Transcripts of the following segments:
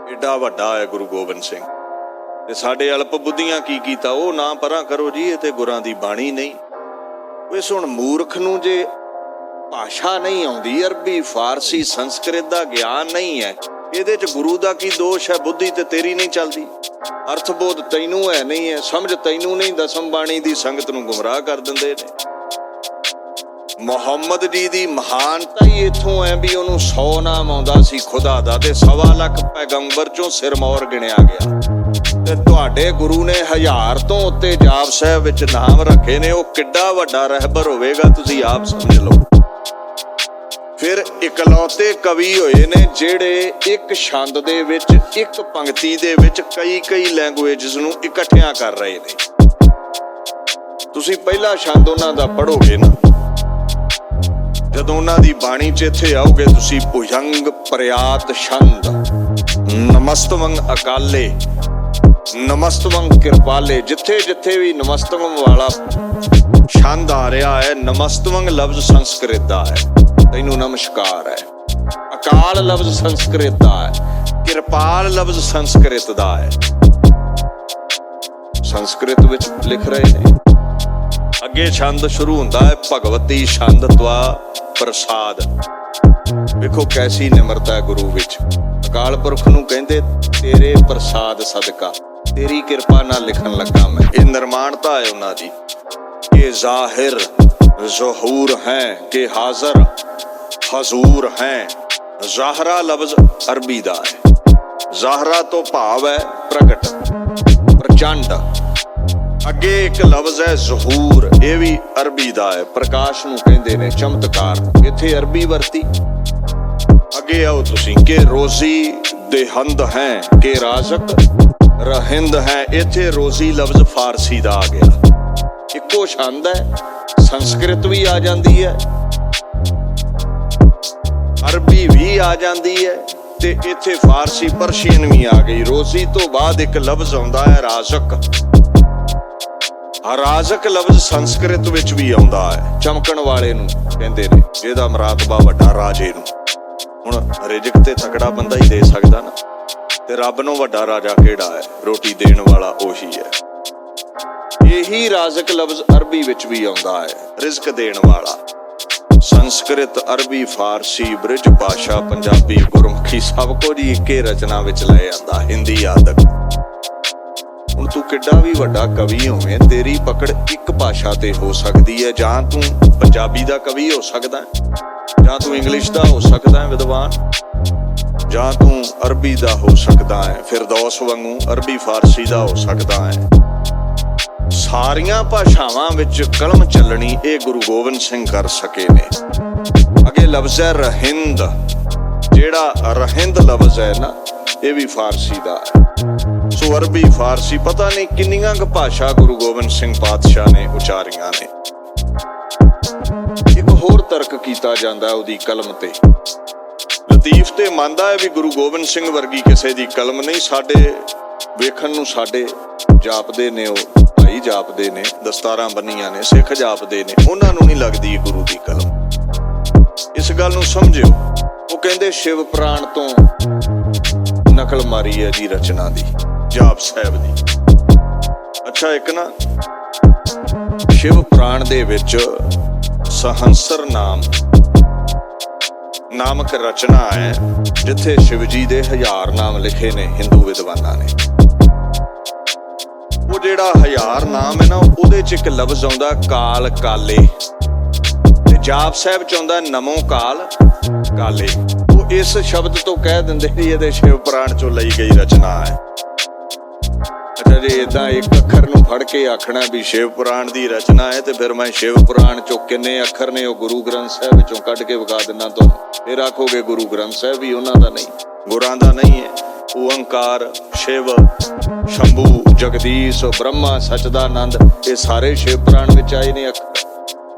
एडा वड्डा है गुरु गोबिंद सिंह। ते साडे अल्प बुद्धियां की कीता वो ना परां करो जी, ये ते गुरां दी बाणी नहीं। वैसे हुण मूर्ख नूं जे भाषा नहीं आउंदी, अरबी फारसी संस्कृत दा ज्ञान नहीं है, ਇਹਦੇ ਚ ਗੁਰੂ ਦਾ ਕੀ ਦੋਸ਼ ਹੈ? ਬੁੱਧੀ ਤੇ ਤੇਰੀ ਨਹੀਂ ਚੱਲਦੀ, ਅਰਥਬੋਧ ਤੈਨੂੰ ਹੈ ਨਹੀਂ ਹੈ, ਸਮਝ ਤੈਨੂੰ ਨਹੀਂ, ਦਸਮ ਬਾਣੀ ਦੀ ਸੰਗਤ ਨੂੰ ਗੁੰਮਰਾਹ ਕਰ ਦਿੰਦੇ ਨੇ। ਮੁਹੰਮਦ ਜੀ ਦੀ ਮਹਾਨਤਾ ਹੀ ਇੱਥੋਂ ਹੈ ਵੀ ਉਹਨੂੰ 100 ਨਾਮ ਆਉਂਦਾ ਸੀ ਖੁਦਾ ਦਾ, ਤੇ 1.25 ਲੱਖ ਪੈਗੰਬਰ ਚੋਂ ਸਿਰਮੌਰ ਗਿਣਿਆ ਗਿਆ। ਤੇ ਤੁਹਾਡੇ ਗੁਰੂ ਨੇ 1000 ਤੋਂ ਉੱਤੇ ਜਾਪ ਸਾਹਿਬ ਵਿੱਚ ਨਾਮ ਰੱਖੇ ਨੇ। ਉਹ ਕਿੱਡਾ ਵੱਡਾ ਰਹਿਬਰ ਹੋਵੇਗਾ, ਤੁਸੀਂ ਆਪ ਸਮਝ ਲਓ। ਫਿਰ ਇਕਲੌਤੇ ਕਵੀ ਹੋਏ ਨੇ ਜਿਹੜੇ ਇੱਕ ਛੰਦ ਦੇ ਵਿੱਚ, ਇੱਕ ਪੰਕਤੀ ਦੇ ਵਿੱਚ ਕਈ ਲੈਂਗੁਏਜਸ ਨੂੰ ਇਕੱਠਿਆਂ ਕਰ ਰਹੇ ਨੇ। ਤੁਸੀਂ ਪਹਿਲਾ ਛੰਦ ਉਹਨਾਂ ਦਾ ਪੜ੍ਹੋਗੇ ਨਾ, ਜਦੋਂ ਉਹਨਾਂ ਦੀ ਬਾਣੀ 'ਚ ਇੱਥੇ ਆਓਗੇ ਤੁਸੀਂ, ਭੁਜੰਗ ਪ੍ਰਿਆਤ ਛੰਦ, ਨਮਸਤਵੰ ਅਕਾਲੇ, ਨਮਸਤਵੰ ਕਿਰਪਾਲੇ। ਜਿੱਥੇ ਜਿੱਥੇ ਵੀ ਨਮਸਤਵੰ ਵਾਲਾ ਛੰਦ ਆ ਰਿਹਾ ਹੈ, ਨਮਸਤਵੰ ਲਫ਼ਜ਼ ਸੰਸਕ੍ਰਿਤ ਦਾ ਹੈ, ਤੈਨੂੰ ਨਮਸਕਾਰ ਹੈ। ਅਕਾਲ ਲਫ਼ਜ਼ ਸੰਸਕ੍ਰਿਤ ਦਾ ਹੈ, ਕਿਰਪਾਲ ਲਫ਼ਜ਼ ਸੰਸਕ੍ਰਿਤ ਦਾ ਹੈ। ਸੰਸਕ੍ਰਿਤ ਵਿੱਚ ਲਿਖ ਰਹੇ ਨੇ। ਅੱਗੇ ਛੰਦ ਸ਼ੁਰੂ ਹੁੰਦਾ ਹੈ, ਭਗਵਤੀ ਛੰਦ ਤਵਾ ਪ੍ਰਸਾਦ। ਵੇਖੋ ਕੈਸੀ ਨਿਮਰਤਾ ਹੈ ਗੁਰੂ ਵਿੱਚ। ਅਕਾਲ ਪੁਰਖ ਨੂੰ ਕਹਿੰਦੇ ਤੇਰੇ ਪ੍ਰਸਾਦ ਸਦਕਾ, ਤੇਰੀ ਕਿਰਪਾ ਨਾਲ ਲਿਖਣ ਲੱਗਾ ਮੈਂ। ਇਹ ਨਿਰਮਾਣਤਾ ਹੈ ਉਹਨਾਂ ਦੀ। ਇਹ ਜ਼ਾਹਿਰ ਜ਼ਹੂਰ ਹੈ ਕਿ ਹਾਜ਼ਰ ਹਜ਼ੂਰ ਹੈ। ਜ਼ਾਹਰਾ ਲਫ਼ਜ਼ ਅਰਬੀ ਦਾ ਹੈ। ਜ਼ਾਹਰਾ ਤੋਂ ਭਾਵ ਹੈ ਪ੍ਰਗਟ, ਪ੍ਰਚੰਡ। ਅੱਗੇ ਇੱਕ ਲਫ਼ਜ਼ ਹੈ ਜ਼ਹੂਰ, ਇਹ ਵੀ ਅਰਬੀ ਦਾ ਹੈ, ਪ੍ਰਕਾਸ਼ ਨੂੰ ਕਹਿੰਦੇ ਨੇ, ਚਮਤਕਾਰ। ਇੱਥੇ ਅਰਬੀ ਵਰਤੀ। ਅੱਗੇ ਆਓ ਤੁਸੀਂ, ਕਿ ਰੋਜ਼ੀ ਦੇਹੰਦ ਹੈ, ਕਿ ਰਾਜ਼ਕ ਰਹਿੰਦ ਹੈ। ਇੱਥੇ ਰੋਜ਼ੀ ਲਫ਼ਜ਼ ਫਾਰਸੀ ਦਾ ਆ ਗਿਆ। ਇੱਕੋ ਛੰਦ ਹੈ, ਸੰਸਕ੍ਰਿਤ ਵੀ ਆ ਜਾਂਦੀ ਹੈ, ਅਰਬੀ ਵੀ ਆ ਜਾਂਦੀ ਹੈ, ਤੇ ਇੱਥੇ ਫਾਰਸੀ ਪਰਸ਼ੀਅਨ ਵੀ ਆ ਗਈ। ਰੋਜ਼ੀ ਤੋਂ ਬਾਅਦ ਇੱਕ ਲਫ਼ਜ਼ ਆਉਂਦਾ ਹੈ ਰਾਜ਼ਕ। ਰਾਜ਼ਕ ਲਫ਼ਜ਼ ਸੰਸਕ੍ਰਿਤ ਵਿੱਚ ਵੀ ਆਉਂਦਾ ਹੈ, ਚਮਕਣ ਵਾਲੇ ਨੂੰ ਕਹਿੰਦੇ ਨੇ, ਜਿਹਦਾ ਮਰਾਤਬਾ ਵੱਡਾ ਰਾਜੇ ਨੂੰ। ਹੁਣ ਰਿਜ਼ਕ ਤੇ ਤਕੜਾ ਬੰਦਾ ਹੀ ਦੇ ਸਕਦਾ ਨਾ, ਤੇ ਰੱਬ ਨੂੰ ਵੱਡਾ ਰਾਜਾ ਕਿਹੜਾ ਹੈ? ਰੋਟੀ ਦੇਣ ਵਾਲਾ ਉਹੀ ਹੈ। ਇਹੀ ਰਾਜ਼ਕ ਲਫ਼ਜ਼ ਅਰਬੀ ਵਿੱਚ ਵੀ ਆਉਂਦਾ ਹੈ, ਰਿਜ਼ਕ ਦੇਣ ਵਾਲਾ। ਸੰਸਕ੍ਰਿਤ, ਅਰਬੀ, ਫਾਰਸੀ, ਬ੍ਰਿਜ ਭਾਸ਼ਾ, ਪੰਜਾਬੀ, ਗੁਰਮੁਖੀ ਸਭ ਕੁਝ ਇੱਕੇ ਰਚਨਾ ਵਿੱਚ ਲੈ ਜਾਂਦਾ, ਹਿੰਦੀ ਆਦਿਕ। ਹੁਣ ਤੂੰ ਕਿੱਡਾ ਵੀ ਵੱਡਾ ਕਵੀ ਹੋਵੇਂ, ਤੇਰੀ ਪਕੜ ਇੱਕ ਭਾਸ਼ਾ ਤੇ ਹੋ ਸਕਦੀ ਹੈ। ਜਾਂ ਤੂੰ ਪੰਜਾਬੀ ਦਾ ਕਵੀ ਹੋ ਸਕਦਾ, ਜਾਂ ਤੂੰ ਇੰਗਲਿਸ਼ ਦਾ ਹੋ ਸਕਦਾ ਹੈ ਵਿਦਵਾਨ, ਜਾਂ ਤੂੰ ਅਰਬੀ ਦਾ ਹੋ ਸਕਦਾ ਹੈ, ਫਿਰਦੌਸ ਵਾਂਗੂ ਅਰਬੀ ਫਾਰਸੀ ਦਾ ਹੋ ਸਕਦਾ ਹੈ। ਸਾਰੀਆਂ ਭਾਸ਼ਾਵਾਂ ਵਿੱਚ ਕਲਮ ਚੱਲਣੀ ਇਹ ਗੁਰੂ ਗੋਬਿੰਦ ਸਿੰਘ ਕਰ ਸਕੇ ਨੇ। ਅੱਗੇ ਲਫ਼ਜ਼ ਹੈ ਰਹਿੰਦ। ਜਿਹੜਾ ਰਹਿੰਦ ਲਫ਼ਜ਼ ਹੈ ਨਾ, ਇਹ ਵੀ ਫਾਰਸੀ ਦਾ ਹੈ। ਸੋ ਅਰਬੀ, ਫਾਰਸੀ, ਪਤਾ ਨਹੀਂ ਕਿੰਨੀਆਂ ਕੁ ਭਾਸ਼ਾ ਗੁਰੂ ਗੋਬਿੰਦ ਸਿੰਘ ਪਾਤਸ਼ਾਹ ਨੇ ਉਚਾਰੀਆਂ ਨੇ। ਇੱਕ ਹੋਰ ਤਰਕ ਕੀਤਾ ਜਾਂਦਾ ਉਹਦੀ ਕਲਮ ਤੇ। ਲਤੀਫ ਤੇ ਮੰਨਦਾ ਹੈ ਵੀ ਗੁਰੂ ਗੋਬਿੰਦ ਸਿੰਘ ਵਰਗੀ ਕਿਸੇ ਦੀ ਕਲਮ ਨਹੀਂ। ਸਾਡੇ ਵੇਖਣ ਨੂੰ ਸਾਡੇ ਜਾਪਦੇ ਨੇ, ਉਹ ਭਾਈ ਜਾਪਦੇ ਨੇ, ਦਸਤਾਰਾਂ ਬੰਨੀਆਂ ਨੇ, ਸਿੱਖ ਜਾਪਦੇ ਨੇ, ਉਹਨਾਂ ਨੂੰ ਨਹੀਂ ਲੱਗਦੀ ਗੁਰੂ ਦੀ ਕਲਮ। ਇਸ ਗੱਲ ਨੂੰ ਸਮਝਿਓ। ਉਹ ਕਹਿੰਦੇ ਸ਼ਿਵ ਪੁਰਾਣ ਤੋਂ ਨਕਲ ਮਾਰੀ ਹੈ ਜੀ ਰਚਨਾ ਦੀ, ਜਾਪ ਸਾਹਿਬ ਦੀ। ਅੱਛਾ, ਇੱਕ ਨਾ ਸ਼ਿਵ ਪੁਰਾਣ ਦੇ ਵਿੱਚ ਸਹੰਸਰ ਨਾਮਕ ਰਚਨਾ ਹੈ, ਜਿੱਥੇ ਸ਼ਿਵ ਜੀ ਦੇ 1000 ਨਾਮ ਲਿਖੇ ਨੇ ਹਿੰਦੂ ਵਿਦਵਾਨਾਂ ਨੇ। ਉਹ ਜਿਹੜਾ 1000 ਨਾਮ ਹੈ ਨਾ, ਉਹਦੇ ਚ ਇੱਕ ਲਫ਼ਜ਼ ਆਉਂਦਾ ਕਾਲ ਕਾਲੇ, ਤੇ ਜਾਪ ਸਾਹਿਬ ਚ ਆਉਂਦਾ ਨਮੋ ਕਾਲ ਕਾਲੇ। ਉਹ ਇਸ ਸ਼ਬਦ ਤੋਂ ਕਹਿ ਦਿੰਦੇ ਵੀ ਇਹਦੇ ਸ਼ਿਵ ਪੁਰਾਣ ਚੋਂ ਲਈ ਗਈ ਰਚਨਾ ਹੈ। ਅੱਛਾ, ਜੇ ਏਦਾਂ ਇੱਕ ਅੱਖਰ ਨੂੰ ਫੜ ਕੇ ਆਖਣਾ ਵੀ ਸ਼ਿਵ ਪੁਰਾਣ ਦੀ ਰਚਨਾ ਹੈ, ਤੇ ਫਿਰ ਮੈਂ ਸ਼ਿਵ ਪੁਰਾਣ ਚੋਂ ਕਿੰਨੇ ਅੱਖਰ ਨੇ ਉਹ ਗੁਰੂ ਗ੍ਰੰਥ ਸਾਹਿਬ ਵਿੱਚੋਂ ਕੱਢ ਕੇ ਵਿਖਾ ਦਿੰਦਾ ਤੁਹਾਨੂੰ। ਫਿਰ ਆਖੋਗੇ ਗੁਰੂ ਗ੍ਰੰਥ ਸਾਹਿਬ ਵੀ ਉਹਨਾਂ ਦਾ ਨਹੀਂ, ਗੁਰਾਂ ਦਾ ਨਹੀਂ ਹੈ। ਓਅੰਕਾਰ, ਸ਼ਿਵ, ਸ਼ੰਭੂ, ਜਗਦੀਸ਼, ਬ੍ਰਹਮਾ, ਸਚਦਾਨੰਦ, ਇਹ ਸਾਰੇ ਸ਼ਿਵ ਪੁਰਾਣ ਵਿੱਚ ਆਏ ਨੇ ਅੱਖਰ।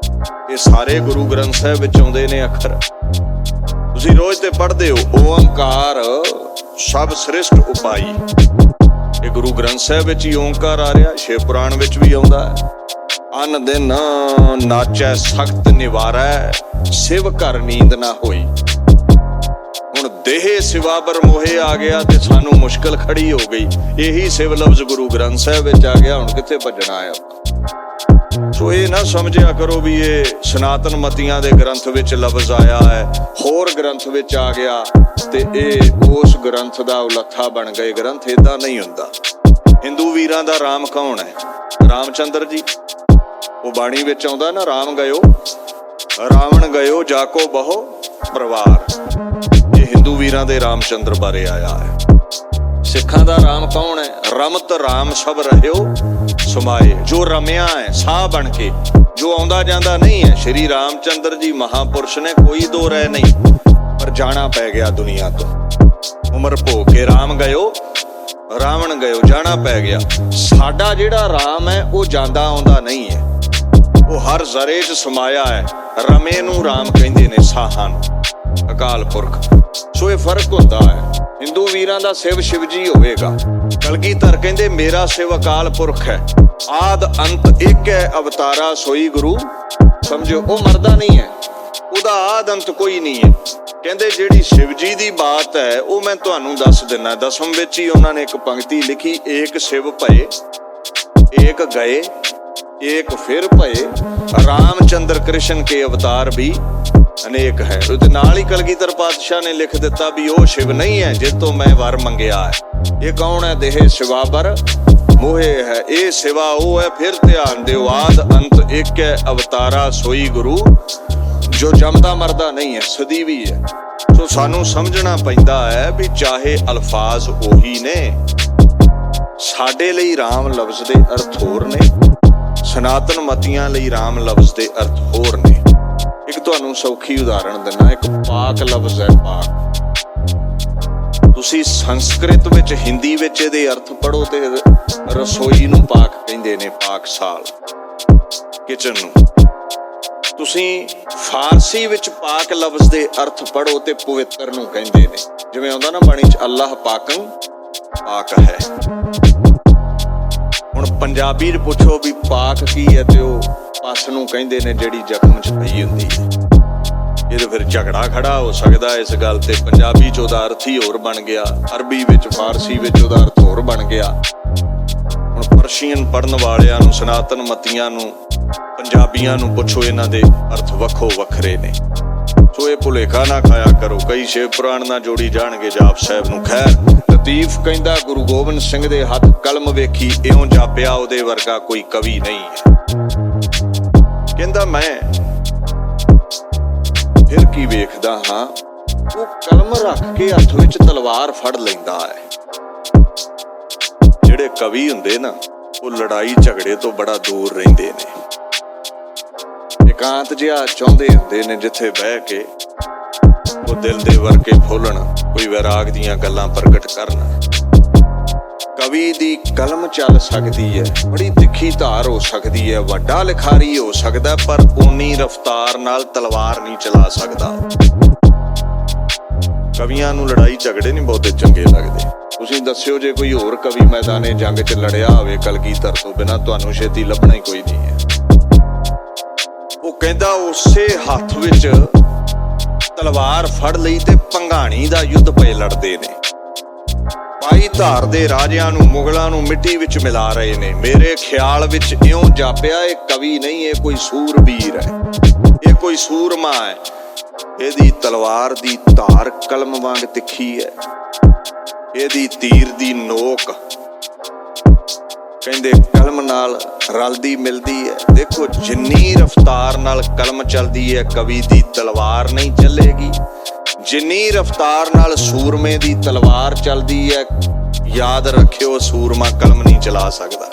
ਇਹ ਸਾਰੇ ਗੁਰੂ ਗ੍ਰੰਥ ਸਾਹਿਬ ਵਿੱਚ ਆਉਂਦੇ ਨੇ ਅੱਖਰ। ਤੁਸੀਂ ਰੋਜ਼ ਤੇ ਪੜ੍ਹਦੇ ਹੋ, ਓਅੰਕਾਰ ਸਭ ਸ੍ਰਿਸ਼ਟ ਉਪਾਈ। ਇਹ ਗੁਰੂ ਗ੍ਰੰਥ ਸਾਹਿਬ ਵਿੱਚ ਹੀ ਓਂਕਾਰ ਆ ਰਿਹਾ, ਸ਼ਿਵ ਪੁਰਾਣ ਵਿੱਚ ਵੀ ਆਉਂਦਾ ਹੈ। ਅਨ ਦਿਨ ਨਾਚੈ ਸਖਤ ਨਿਵਾਰੈ, ਸਿਵ ਘਰ ਨੀਂਦ ਨਾ ਹੋਈ। ਹੁਣ ਦੇਹ ਸਿਵਾਬਰ ਮੋਹੇ ਆ ਗਿਆ ਤੇ ਸਾਨੂੰ ਮੁਸ਼ਕਲ ਖੜੀ ਹੋ ਗਈ। ਇਹੀ ਸਿਵ ਲਫ਼ਜ਼ ਗੁਰੂ ਗ੍ਰੰਥ ਸਾਹਿਬ ਵਿੱਚ ਆ ਗਿਆ, ਹੁਣ ਕਿੱਥੇ ਭੱਜਣਾ ਆ। ਸੋ ਇਹ ਨਾ ਸਮਝਿਆ ਕਰੋ ਵੀ ਇਹ ਸਨਾਤਨ ਮਤੀਆਂ ਦੇ ਗ੍ਰੰਥ ਵਿੱਚ ਲਫ਼ਜ਼ ਆਇਆ ਹੈ, ਹੋਰ ਗ੍ਰੰਥ ਵਿੱਚ ਆ ਗਿਆ ਤੇ ਇਹ ਉਸ ਗ੍ਰੰਥ ਦਾ ਉਲੱਥਾ ਬਣ ਗਏ ਗ੍ਰੰਥ। ਏਦਾਂ ਨਹੀਂ ਹੁੰਦਾ। ਹਿੰਦੂ ਵੀਰਾਂ ਦਾ ਰਾਮ ਕੌਣ ਹੈ? ਰਾਮਚੰਦਰ ਜੀ। ਉਹ ਬਾਣੀ ਵਿੱਚ ਆਉਂਦਾ ਨਾ, ਰਾਮ ਗਇਓ ਰਾਵਣ ਗਇਓ ਜਾਕੋ ਬਹੁ ਪਰਿਵਾਰ। ਇਹ ਹਿੰਦੂ ਵੀਰਾਂ ਦੇ ਰਾਮਚੰਦਰ ਬਾਰੇ ਆਇਆ ਹੈ। ਸਿੱਖਾਂ ਦਾ ਰਾਮ ਕੌਣ ਹੈ? ਰਮਤ ਰਾਮ ਸਭ ਰਹਿਓ ਸਮਾਏ। ਜੋ ਰਮਿਆ ਹੈ ਸਾਹ ਬਣ ਕੇ, ਜੋ ਆਉਂਦਾ ਜਾਂਦਾ ਨਹੀਂ ਹੈ। ਸ਼੍ਰੀ ਰਾਮਚੰਦਰ ਜੀ ਮਹਾਪੁਰਸ਼ ਨੇ, ਕੋਈ ਦੋ ਰਹਿ ਨਹੀਂ, ਪਰ ਜਾਣਾ ਪੈ ਗਿਆ ਦੁਨੀਆ ਤੋਂ। ਉਮਰ ਭੋਗ ਕੇ ਰਾਮ ਗਇਓ ਰਾਵਣ ਗਇਓ, ਜਾਣਾ ਪੈ ਗਿਆ। ਸਾਡਾ ਜਿਹੜਾ ਰਾਮ ਹੈ ਉਹ ਜਾਂਦਾ ਆਉਂਦਾ ਨਹੀਂ ਹੈ, ਉਹ ਹਰ ਜ਼ਰੇ 'ਚ ਸਮਾਇਆ ਹੈ। ਰਮੇ ਨੂੰ ਰਾਮ ਕਹਿੰਦੇ ਨੇ, ਸਾਹਾਂ ਨੂੰ ਅਕਾਲ ਪੁਰਖ। ਸੋ ਇਹ ਫਰਕ ਹੁੰਦਾ ਹੈ। ਹਿੰਦੂ ਵੀਰਾਂ ਦਾ ਸਿਵ ਸ਼ਿਵ ਜੀ ਹੋਵੇਗਾ। ਕਲਗੀਧਰ ਕਹਿੰਦੇ ਮੇਰਾ ਸਿਵ ਅਕਾਲ ਪੁਰਖ ਹੈ, ਆਦ ਅੰਤ ਇੱਕ ਹੈ, ਅਵਤਾਰਾ ਸੋਈ ਗੁਰੂ ਸਮਝੋ। ਉਹ ਮਰਦਾ ਨਹੀਂ ਹੈ, ਉਹਦਾ ਆਦ ਅੰਤ ਕੋਈ ਨਹੀਂ ਹੈ। ਕਹਿੰਦੇ ਜਿਹੜੀ ਸ਼ਿਵ ਜੀ ਦੀ ਬਾਤ ਹੈ ਉਹ ਮੈਂ ਤੁਹਾਨੂੰ ਦੱਸ ਦਿੰਨਾ। ਦਸਮ ਵਿੱਚ ਹੀ ਉਹਨਾਂ ਨੇ ਇੱਕ ਪੰਕਤੀ ਲਿਖੀ, ਏਕ ਸ਼ਿਵ ਭਏ ਏਕ ਗਏ ਏਕ ਫਿਰ ਭਏ, ਰਾਮਚੰਦਰ ਕ੍ਰਿਸ਼ਨ ਕੇ ਅਵਤਾਰ ਵੀ ਅਨੇਕ ਹੈ। ਉਹਦੇ ਨਾਲ ਹੀ ਕਲਗੀਧਰ ਪਾਤਸ਼ਾਹ ਨੇ ਲਿਖ ਦਿੱਤਾ ਵੀ ਉਹ ਸ਼ਿਵ ਨਹੀਂ ਹੈ ਜਿਸ ਤੋਂ ਮੈਂ ਵਰ ਮੰਗਿਆ ਹੈ। ਇਹ ਕੌਣ ਹੈ? ਦੇਹ ਸਿਵਾਬਰ ਮੋਹੇ ਹੈ। ਇਹ ਸਿਵਾ ਉਹ ਹੈ, ਫਿਰ ਧਿਆਨ ਦਿਓ, ਆਦ ਅੰਤ ਇੱਕ ਹੈ, ਅਵਤਾਰਾ ਸੋਈ ਗੁਰੂ, ਜੋ ਜੰਮਦਾ ਮਰਦਾ ਨਹੀਂ ਹੈ, ਸਦੀ ਵੀ ਹੈ। ਸੋ ਸਾਨੂੰ ਸਮਝਣਾ ਪੈਂਦਾ ਹੈ ਵੀ ਚਾਹੇ ਅਲਫਾਜ਼ ਉਹੀ ਨੇ, ਸਾਡੇ ਲਈ ਰਾਮ ਲਫ਼ਜ਼ ਦੇ ਅਰਥ ਹੋਰ ਨੇ, ਸਨਾਤਨ ਮਤੀਆਂ ਲਈ ਰਾਮ ਲਫ਼ਜ਼ ਦੇ ਅਰਥ ਹੋਰ ਨੇ। ਇੱਕ ਤੁਹਾਨੂੰ ਸੌਖੀ ਉਦਾਹਰਣ ਦਿੰਦਾ, ਇੱਕ ਪਾਕ ਲਫ਼ਜ਼ ਹੈ, ਪਾਕ। ਤੁਸੀਂ ਸੰਸਕ੍ਰਿਤ ਵਿੱਚ, ਹਿੰਦੀ ਵਿੱਚ ਇਹਦੇ ਅਰਥ ਪੜ੍ਹੋ ਤੇ ਰਸੋਈ ਨੂੰ ਪਾਕ ਕਹਿੰਦੇ ਨੇ, ਪਾਕਸਾਲ, ਕਿਚਨ ਨੂੰ। ਤੁਸੀਂ ਫਾਰਸੀ ਵਿੱਚ ਪਾਕ ਲਫ਼ਜ਼ ਦੇ ਅਰਥ ਪੜ੍ਹੋ ਤੇ ਪਵਿੱਤਰ ਨੂੰ ਕਹਿੰਦੇ ਨੇ। ਜਿਵੇਂ ਆਉਂਦਾ ਨਾ ਬਾਣੀ 'ਚ, ਅੱਲਾਹ ਪਾਕੰ ਪਾਕ ਹੈ। ਹੁਣ ਪੰਜਾਬੀ 'ਚ ਪੁੱਛੋ ਵੀ ਪਾਕ ਕੀ ਹੈ, ਤੇ ਉਹ ਪੱਸ ਨੂੰ ਕਹਿੰਦੇ ਨੇ ਜਿਹੜੀ ਜ਼ਖਮ 'ਚ ਪਈ ਹੁੰਦੀ ਹੈ। ਇਹ ਫਿਰ ਝਗੜਾ ਖੜਾ ਹੋ ਸਕਦਾ ਇਸ ਗੱਲ ਤੇ। ਪੰਜਾਬੀ 'ਚ ਉਹਦਾ ਅਰਥ ਹੀ ਹੋਰ ਬਣ ਗਿਆ, ਅਰਬੀ ਵਿੱਚ, ਫਾਰਸੀ ਵਿੱਚ ਉਹਦਾ ਅਰਥ ਹੋਰ ਬਣ ਗਿਆ। ਹੁਣ ਪਰਸ਼ੀਅਨ ਪੜ੍ਹਨ ਵਾਲਿਆਂ ਨੂੰ, ਸਨਾਤਨ ਮਤੀਆਂ ਨੂੰ, ਪੰਜਾਬੀਆਂ ਨੂੰ ਪੁੱਛੋ, ਇਹਨਾਂ ਦੇ ਅਰਥ ਵੱਖੋ ਵੱਖਰੇ ਨੇ। ਸੋ ਇਹ ਭੁਲੇਖਾ ਨਾ ਖਾਇਆ ਕਰੋ, ਕਈ ਸ਼ਿਵ ਪੁਰਾਣ ਨਾਲ ਜੋੜੀ ਜਾਣਗੇ ਜਾਪ ਸਾਹਿਬ ਨੂੰ। ਖੈਰ, ਲਤੀਫ ਕਹਿੰਦਾ ਗੁਰੂ ਗੋਬਿੰਦ ਸਿੰਘ ਦੇ ਹੱਥ ਕਲਮ ਵੇਖੀ, ਇਉਂ ਜਾਪਿਆ ਉਹਦੇ ਵਰਗਾ ਕੋਈ ਕਵੀ ਨਹੀਂ ਹੈ। ਕਹਿੰਦਾ ਮੈਂ ਫਿਰ ਕੀ ਵੇਖਦਾ ਹਾਂ, ਉਹ ਕਲਮ ਰੱਖ ਕੇ ਹੱਥ ਵਿੱਚ ਤਲਵਾਰ ਫੜ ਲੈਂਦਾ ਹੈ। ਜਿਹੜੇ ਕਵੀ ਹੁੰਦੇ ਨਾ, ਉਹ ਲੜਾਈ ਝਗੜੇ ਤੋਂ ਬੜਾ ਦੂਰ ਰਹਿੰਦੇ ਨੇ, ਇਕਾਂਤ ਜਿਹਾ ਚਾਹੁੰਦੇ ਹੁੰਦੇ ਨੇ, ਜਿੱਥੇ ਬਹਿ ਕੇ ਉਹ ਦਿਲ ਦੇ ਵਰਕੇ ਫੋਲਣ, ਕੋਈ ਵੈਰਾਗ ਦੀਆਂ ਗੱਲਾਂ ਪ੍ਰਗਟ ਕਰਨ। ਕਵੀ ਦੀ ਕਲਮ ਚੱਲ ਸਕਦੀ ਹੈ, ਬੜੀ ਤਿੱਖੀ ਧਾਰ ਹੋ ਸਕਦੀ ਹੈ, ਵੱਡਾ ਲਿਖਾਰੀ ਹੋ ਸਕਦਾ, ਪਰ ਓਨੀ ਰਫ਼ਤਾਰ ਨਾਲ ਤਲਵਾਰ ਨਹੀਂ ਚਲਾ ਸਕਦਾ। ਕਵੀਆਂ ਨੂੰ ਲੜਾਈ ਝਗੜੇ ਨਹੀਂ ਬਹੁਤੇ ਚੰਗੇ ਲੱਗਦੇ। ਤੁਸੀਂ ਦੱਸਿਓ ਜੇ ਕੋਈ ਹੋਰ ਕਵੀ ਮੈਦਾਨੇ ਜੰਗ 'ਚ ਲੜਿਆ ਹੋਵੇ ਕਲਗੀਧਰ ਤੋਂ ਬਿਨਾਂ, ਤੁਹਾਨੂੰ ਛੇਤੀ ਲੱਭਣਾ ਹੀ ਕੋਈ ਨਹੀਂ ਹੈ। ਉਹ ਕਹਿੰਦਾ ਉਸੇ ਹੱਥ ਵਿੱਚ ਤਲਵਾਰ ਫੜ ਲਈ ਤੇ ਭੰਗਾਣੀ ਦਾ ਯੁੱਧ ਪਏ ਲੜਦੇ ਨੇ। ਪਾਈ ਧਾਰ ਦੇ ਰਾਜਿਆਂ ਨੂੰ, ਮੁਗਲਾਂ ਨੂੰ ਮਿੱਟੀ ਵਿੱਚ ਮਿਲਾ ਰਹੇ ਨੇ। ਮੇਰੇ ਖਿਆਲ ਵਿੱਚ ਇਉਂ ਜਾਪਿਆ ਇਹ ਕਵੀ ਨਹੀਂ, ਇਹ ਕੋਈ ਸੂਰਬੀਰ ਹੈ, ਇਹ ਕੋਈ ਸੂਰਮਾ ਹੈ। ਇਹਦੀ ਤਲਵਾਰ ਦੀ ਧਾਰ ਕਲਮ ਵਾਂਗ ਤਿੱਖੀ ਹੈ, ਇਹਦੀ ਤੀਰ ਦੀ ਨੋਕ ਕਹਿੰਦੇ ਕਲਮ ਨਾਲ ਰਲਦੀ ਮਿਲਦੀ ਹੈ। ਦੇਖੋ, ਜਿੰਨੀ ਰਫ਼ਤਾਰ ਨਾਲ ਕਲਮ ਚੱਲਦੀ ਹੈ, ਕਵੀ ਦੀ ਤਲਵਾਰ ਨਹੀਂ ਚੱਲੇਗੀ। ਜਿੰਨੀ ਰਫ਼ਤਾਰ ਨਾਲ ਸੂਰਮੇ ਦੀ ਤਲਵਾਰ ਚੱਲਦੀ ਹੈ, ਯਾਦ ਰੱਖਿਓ, ਸੂਰਮਾ ਕਲਮ ਨਹੀਂ ਚਲਾ ਸਕਦਾ।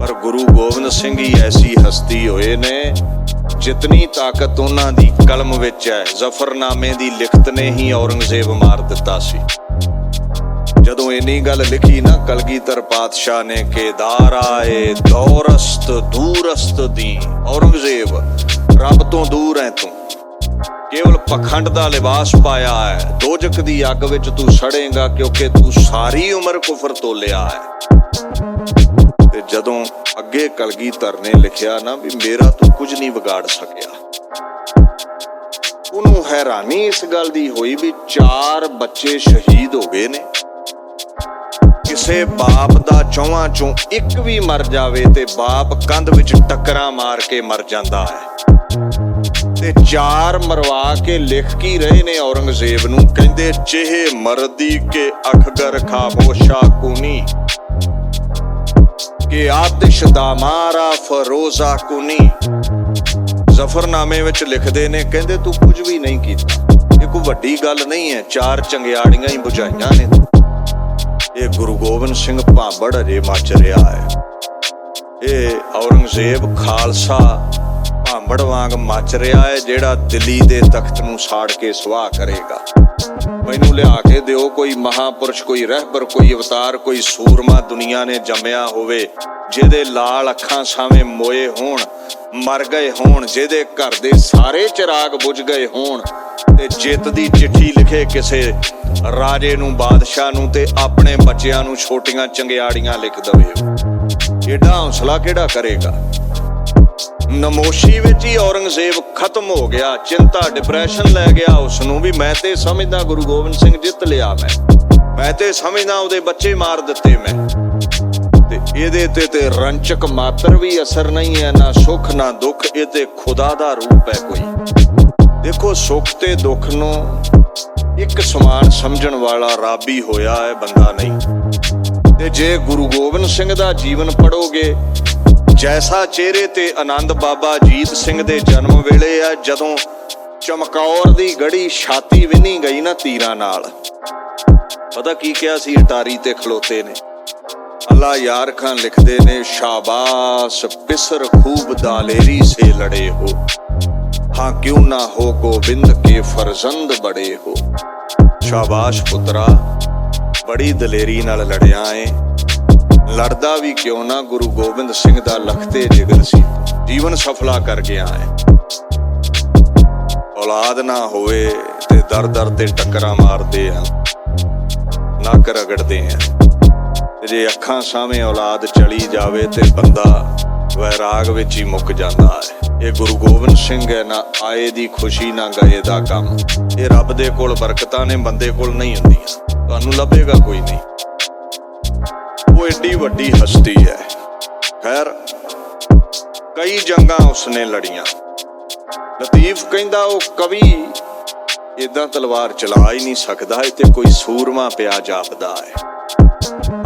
ਪਰ ਗੁਰੂ ਗੋਬਿੰਦ ਸਿੰਘ ਹੀ ਐਸੀ ਹਸਤੀ ਹੋਏ ਨੇ, ਜਿਤਨੀ ਤਾਕਤ ਉਹਨਾਂ ਦੀ ਕਲਮ ਵਿੱਚ ਹੈ। ਜ਼ਫਰਨਾਮੇ ਦੀ ਲਿਖਤ ਨੇ ਹੀ ਔਰੰਗਜ਼ੇਬ ਮਾਰ ਦਿੱਤਾ ਸੀ। ਜਦੋਂ ਇੰਨੀ ਗੱਲ ਲਿਖੀ ਨਾ ਕਲਗੀਧਰ ਪਾਤਸ਼ਾਹ ਨੇ ਕਿ ਦਾਰ ਆਏ ਦੌਰਸਤ ਦੂਰਸਤ ਦੀ, ਔਰੰਗਜ਼ੇਬ ਰੱਬ ਤੋਂ ਦੂਰ ਹੈ ਤੂੰ, ਕੇਵਲ ਪਖੰਡ ਦਾ ਲਿਬਾਸ ਪਾਇਆ ਹੈ, ਦੋਜਕ ਦੀ ਅੱਗ ਵਿੱਚ ਤੂੰ ਸੜੇਗਾ, ਕਿਉਂਕਿ ਤੂੰ ਸਾਰੀ ਉਮਰ ਕੁਫਰ ਤੋਲਿਆ ਹੈ। ਤੇ ਜਦੋਂ ਅੱਗੇ ਕਲਗੀਧਰ ਨੇ ਲਿਖਿਆ ਨਾ ਵੀ ਮੇਰਾ ਤੂੰ ਕੁਝ ਨਹੀਂ ਵਿਗਾੜ ਸਕਿਆ, ਉਹਨੂੰ ਹੈਰਾਨੀ ਇਸ ਗੱਲ ਦੀ ਹੋਈ ਵੀ 4 ਬੱਚੇ ਸ਼ਹੀਦ ਹੋ ਗਏ ਨੇ। ਕਿਸੇ ਬਾਪ ਦਾ ਚੌਹਾਂ ਚੋਂ ਇੱਕ ਵੀ ਮਰ ਜਾਵੇ ਤੇ ਬਾਪ ਕੰਧ ਵਿੱਚ ਟੱਕਰਾਂ ਮਾਰ ਕੇ ਮਰ ਜਾਂਦਾ ਹੈ। ਤੇ 4 ਮਰਵਾ ਕੇ ਲਿਖ ਕੀ ਰਹੇ ਨੇ ਔਰੰਗਜ਼ੇਬ ਨੂੰ, ਕਹਿੰਦੇ ਚਿਹੇ ਮਰਦੀ ਕੇ ਅਖਗਰ ਖਾਮੋਸ਼ਾ ਕੂਨੀ ਕਿ ਆਤਿਸ਼ ਦਾ ਮਾਰਾ ਫਰੋਜ਼ਾ ਕੂਨੀ। ਜ਼ਫਰਨਾਮੇ ਵਿੱਚ ਲਿਖਦੇ ਨੇ, ਕਹਿੰਦੇ ਤੂੰ ਕੁਝ ਵੀ ਨਹੀਂ ਕੀਤਾ, ਇਹ ਕੋਈ ਵੱਡੀ ਗੱਲ ਨਹੀਂ ਹੈ, 4 ਚੰਗਿਆੜੀਆਂ ਹੀ ਬੁਝਾਈਆਂ ਨੇ। ਇਹ ਗੁਰੂ ਗੋਬਿੰਦ ਸਿੰਘ ਭਾਂਬੜ ਅਜੇ ਮੱਚ ਰਿਹਾ ਹੈ। ਇਹ ਔਰੰਗਜ਼ੇਬ ਖਾਲਸਾ ਭਾਂਬੜ ਵਾਂਗ ਮੱਚ ਰਿਹਾ ਹੈ, ਜਿਹੜਾ ਦਿੱਲੀ ਦੇ ਤਖਤ ਨੂੰ ਸਾੜ ਕੇ ਸੁਆਹ ਕਰੇਗਾ। ਮੈਨੂੰ ਲਿਆ ਕੇ ਦਿਓ ਕੋਈ ਮਹਾਪੁਰਸ਼, ਕੋਈ ਰਹਿਬਰ, ਕੋਈ ਅਵਤਾਰ, ਕੋਈ ਸੂਰਮਾ ਦੁਨੀਆ ਨੇ ਜੰਮਿਆ ਹੋਵੇ, ਜਿਹਦੇ ਲਾਲ ਅੱਖਾਂ ਸਾਵੇਂ ਮੋਏ ਹੋਣ, ਮਰ ਗਏ ਹੋਣ, ਜਿਹਦੇ ਘਰ ਦੇ ਸਾਰੇ ਚਿਰਾਗ ਬੁਝ ਗਏ ਹੋਣ ਤੇ ਜਿੱਤ ਦੀ ਚਿੱਠੀ ਲਿਖੇ ਕਿਸੇ ਰਾਜੇ ਨੂੰ, ਬਾਦਸ਼ਾਹ ਨੂੰ, ਤੇ ਆਪਣੇ ਬੱਚਿਆਂ ਨੂੰ ਛੋਟੀਆਂ ਚੰਗਿਆੜੀਆਂ ਲਿਖ ਦਵੇ। ਏਡਾ ਹੌਸਲਾ ਕਿਹੜਾ ਕਰੇਗਾ? ਨਮੋਸ਼ੀ ਵਿੱਚ ਹੀ ਔਰੰਗਜ਼ੇਬ ਖਤਮ ਹੋ ਗਿਆ। ਚਿੰਤਾ, ਡਿਪਰੈਸ਼ਨ ਲੈ ਗਿਆ ਉਸ ਨੂੰ ਵੀ ਮੈਂ ਤੇ ਸਮਝਦਾ ਗੁਰੂ ਗੋਬਿੰਦ ਸਿੰਘ ਜਿੱਤ ਲਿਆ, ਮੈਂ ਤੇ ਸਮਝਦਾ ਉਹਦੇ ਬੱਚੇ ਮਾਰ ਦਿੱਤੇ ਮੈਂ। ਤੇ ਇਹਦੇ ਤੇ ਰੰਚਕ ਮਾਤਰ ਵੀ ਅਸਰ ਨਹੀਂ ਹੈ, ਨਾ ਸੁੱਖ ਨਾ ਦੁੱਖ, ਇਹ ਤੇ ਖੁਦਾ ਦਾ ਰੂਪ ਹੈ ਕੋਈ। ਦੇਖੋ ਸੁੱਖ ਤੇ ਦੁੱਖ ਨੂੰ ਇੱਕ ਸਮਾਨ ਸਮਝਣ ਵਾਲਾ ਰੱਬ ਹੀ ਹੋਇਆ ਹੈ, ਬੰਦਾ ਨਹੀਂ। ਤੇ ਜੇ ਗੁਰੂ ਗੋਬਿੰਦ ਸਿੰਘ ਦਾ ਜੀਵਨ ਪੜ੍ਹੋਗੇ, ਜੈਸਾ ਚਿਹਰੇ ਤੇ ਆਨੰਦ ਬਾਬਾ ਅਜੀਤ ਸਿੰਘ ਦੇ ਜਨਮ ਵੇਲੇ ਆ, ਜਦੋਂ ਚਮਕੌਰ ਦੀ ਗੜੀ ਛਾਤੀ ਵਿੰਨੀ ਗਈ ਨਾ ਤੀਰਾਂ ਨਾਲ, ਪਤਾ ਕੀ ਕਿਹਾ ਸੀ? ਅਟਾਰੀ ਤੇ ਖਲੋਤੇ ਨੇ। ਅੱਲਾ ਯਾਰ ਖਾਨ ਲਿਖਦੇ ਨੇ, ਸ਼ਾਬਾਸ਼ ਪਿਸਰ ਖੂਬ ਦਾਲੇਰੀ ਸੇ ਲੜੇ ਹੋ, ਹਾਂ ਕਿਉਂ ਨਾ ਹੋ ਗੋਬਿੰਦ ਕੇ ਫਰਜ਼ੰਦ ਬੜੇ ਹੋ। ਸ਼ਾਬਾਸ਼ ਪੁੱਤਰਾ, ਬੜੀ ਦਲੇਰੀ ਨਾਲ ਲੜਿਆ ਏ। ਲੜਦਾ ਵੀ ਕਿਉਂ ਨਾ, ਗੁਰੂ ਗੋਬਿੰਦ ਸਿੰਘ ਦਾ ਲਖਤੇ ਜਿਗਰ ਸੀ, ਜੀਵਨ ਸਫਲਾ ਕਰ ਗਿਆ ਹੈ। ਔਲਾਦ ਨਾ ਹੋਵੇ ਤੇ ਦਰ ਦਰ ਤੇ ਟੱਕਰਾਂ ਮਾਰਦੇ ਆ, ਨੱਕ ਰਗੜਦੇ ਆ। ਜੇ ਅੱਖਾਂ ਸਾਹਮਣੇ ਔਲਾਦ ਚਲੀ ਜਾਵੇ ਤੇ ਬੰਦਾ ਵੈਰਾਗ ਵਿੱਚ ਹੀ ਮੁੱਕ ਜਾਂਦਾ ਹੈ। ਇਹ ਗੁਰੂ ਗੋਬਿੰਦ ਸਿੰਘ ਹੈ, ਨਾ ਆਏ ਦੀ ਖੁਸ਼ੀ ਨਾ ਗਏ ਦਾ ਕੰਮ। ਇਹ ਰੱਬ ਦੇ ਕੋਲ ਬਰਕਤਾਂ ਨੇ, ਬੰਦੇ ਕੋਲ ਨਹੀਂ ਹੁੰਦੀਆਂ। ਤੁਹਾਨੂੰ ਲੱਭੇਗਾ ਕੋਈ ਨਹੀਂ। ਉਹ ਏਡੀ ਵੱਡੀ ਹਸਤੀ ਹੈ। ਖੈਰ ਕਈ ਜੰਗਾਂ ਉਸਨੇ ਲੜੀਆਂ। ਲਤੀਫ ਕਹਿੰਦਾ ਉਹ ਕਵੀ ਏਦਾਂ ਤਲਵਾਰ ਚਲਾ ਹੀ ਨਹੀਂ ਸਕਦਾ, ਇਹ ਤੇ ਕੋਈ ਸੂਰਮਾ ਪਿਆ ਜਾਪਦਾ ਹੈ।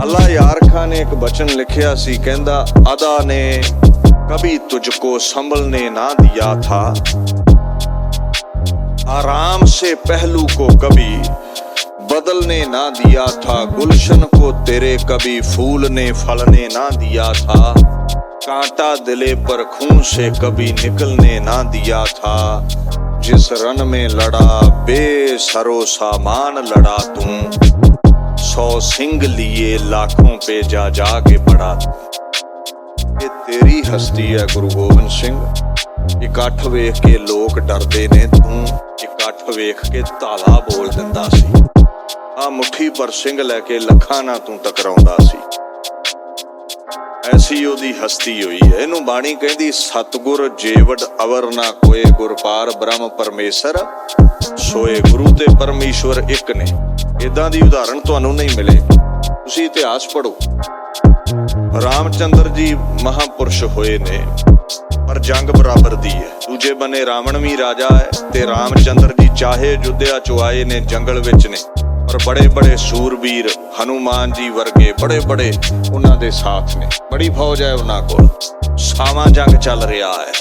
ਅੱਲਾ ਯਾਰ ਖਾਨ ਨੇ ਇੱਕ ਬਚਨ ਲਿਖਿਆ ਸੀ, ਕਹਿੰਦਾ ਅਦਾ ਨੇ ਕਭੀ ਤੁਝਕੋ ਸੰਭਲਨੇ ਨਾ ਦਿया था, आराम से पहलू को कभी बदलने ना दिया था, गुलशन को तेरे कभी फूलने फलने ना दिया था, कांटा दिले पर खून से कभी निकलने ना दिया था, जिस रन में लड़ा बेसरो सामान लड़ा तू, 100 सिंह लिए लाखों पे जा जा के पड़ा। ये तेरी हस्ती है गुरु गोबिंद सिंह। इकट्ठ वेख के लोग डरते ने, तू इकट्ठ वेख के ताला बोल दिंदा सी। आ मुट्ठी पर सिंह लैके लखां ना तू टकराउंदा सी। ऐसी ओदी हस्ती हुई है। इनू बाणी कहदी सतगुर जेवड़ अवर ना कोए, गुरपार ब्रह्म परमेश्वर सोए। गुरु ते परमेश्वर एक ने। इदां दी उदाहरण तुहानू नहीं मिले। तुसीं इतिहास पढ़ो। रामचंद्र जी महापुरुष होए ने, पर जंग बराबर दी है। दूजे बने रावण भी राजा है ते रामचंद्र जी चाहे युद्धया चो आए ने, जंगल विच ने, पर बड़े बड़े सूरबीर हनुमान जी वर्गे बड़े बड़े उन्हां दे साथ ने। बड़ी फौज है उन्हां कोल। सावां जंग चल रहा है।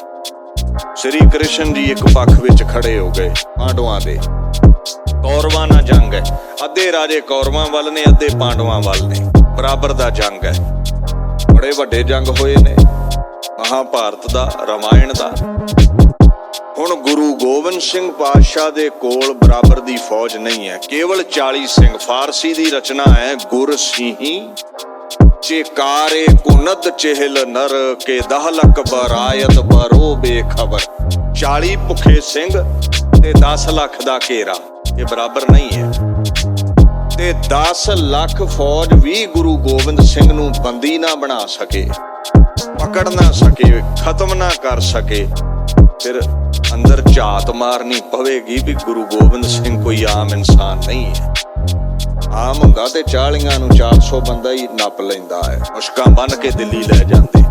श्री कृष्ण जी एक पक्ष विच खड़े हो गए पांडवां दे। कौरवां नाल जंग है। अद्धे राजे कौरवां वल ने, अद्धे पांडवां वल ने। बराबर दा जंग है। बड़े वड्डे जंग होए ने, महाभारत दा, रामायण दा। हुण गुरु गोबिंद सिंह पातशाह दे कोल बराबर दी फौज नहीं है। केवल 40 सिंह। फारसी दी रचना है गुर सिंही चेकारे कुनद चेहल नर के दहलक बरायत बरो बेखबर। 40 भुखे सिंह ते 10 लाख दा घेरा, ये बराबर नहीं है। ते 10 लाख फौज भी गुरु गोबिंद सिंह नूं बंदी ना बना सके, पकड़ ना सके, खत्म ना कर सके। ਫਿਰ ਅੰਦਰ ਝਾਤ ਮਾਰਨੀ ਪਵੇਗੀ ਵੀ ਗੁਰੂ ਗੋਬਿੰਦ ਸਿੰਘ ਕੋਈ ਆਮ ਇਨਸਾਨ ਨਹੀਂ ਹੈ। ਆਮ ਹੁੰਦਾ ਤੇ 40 ਨੂੰ 400 ਬੰਦਾ ਹੀ ਨੱਪ ਲੈਂਦਾ ਹੈ, ਮੁਸ਼ਕਾਂ ਬੰਨ ਕੇ ਦਿੱਲੀ ਲੈ ਜਾਂਦੇ।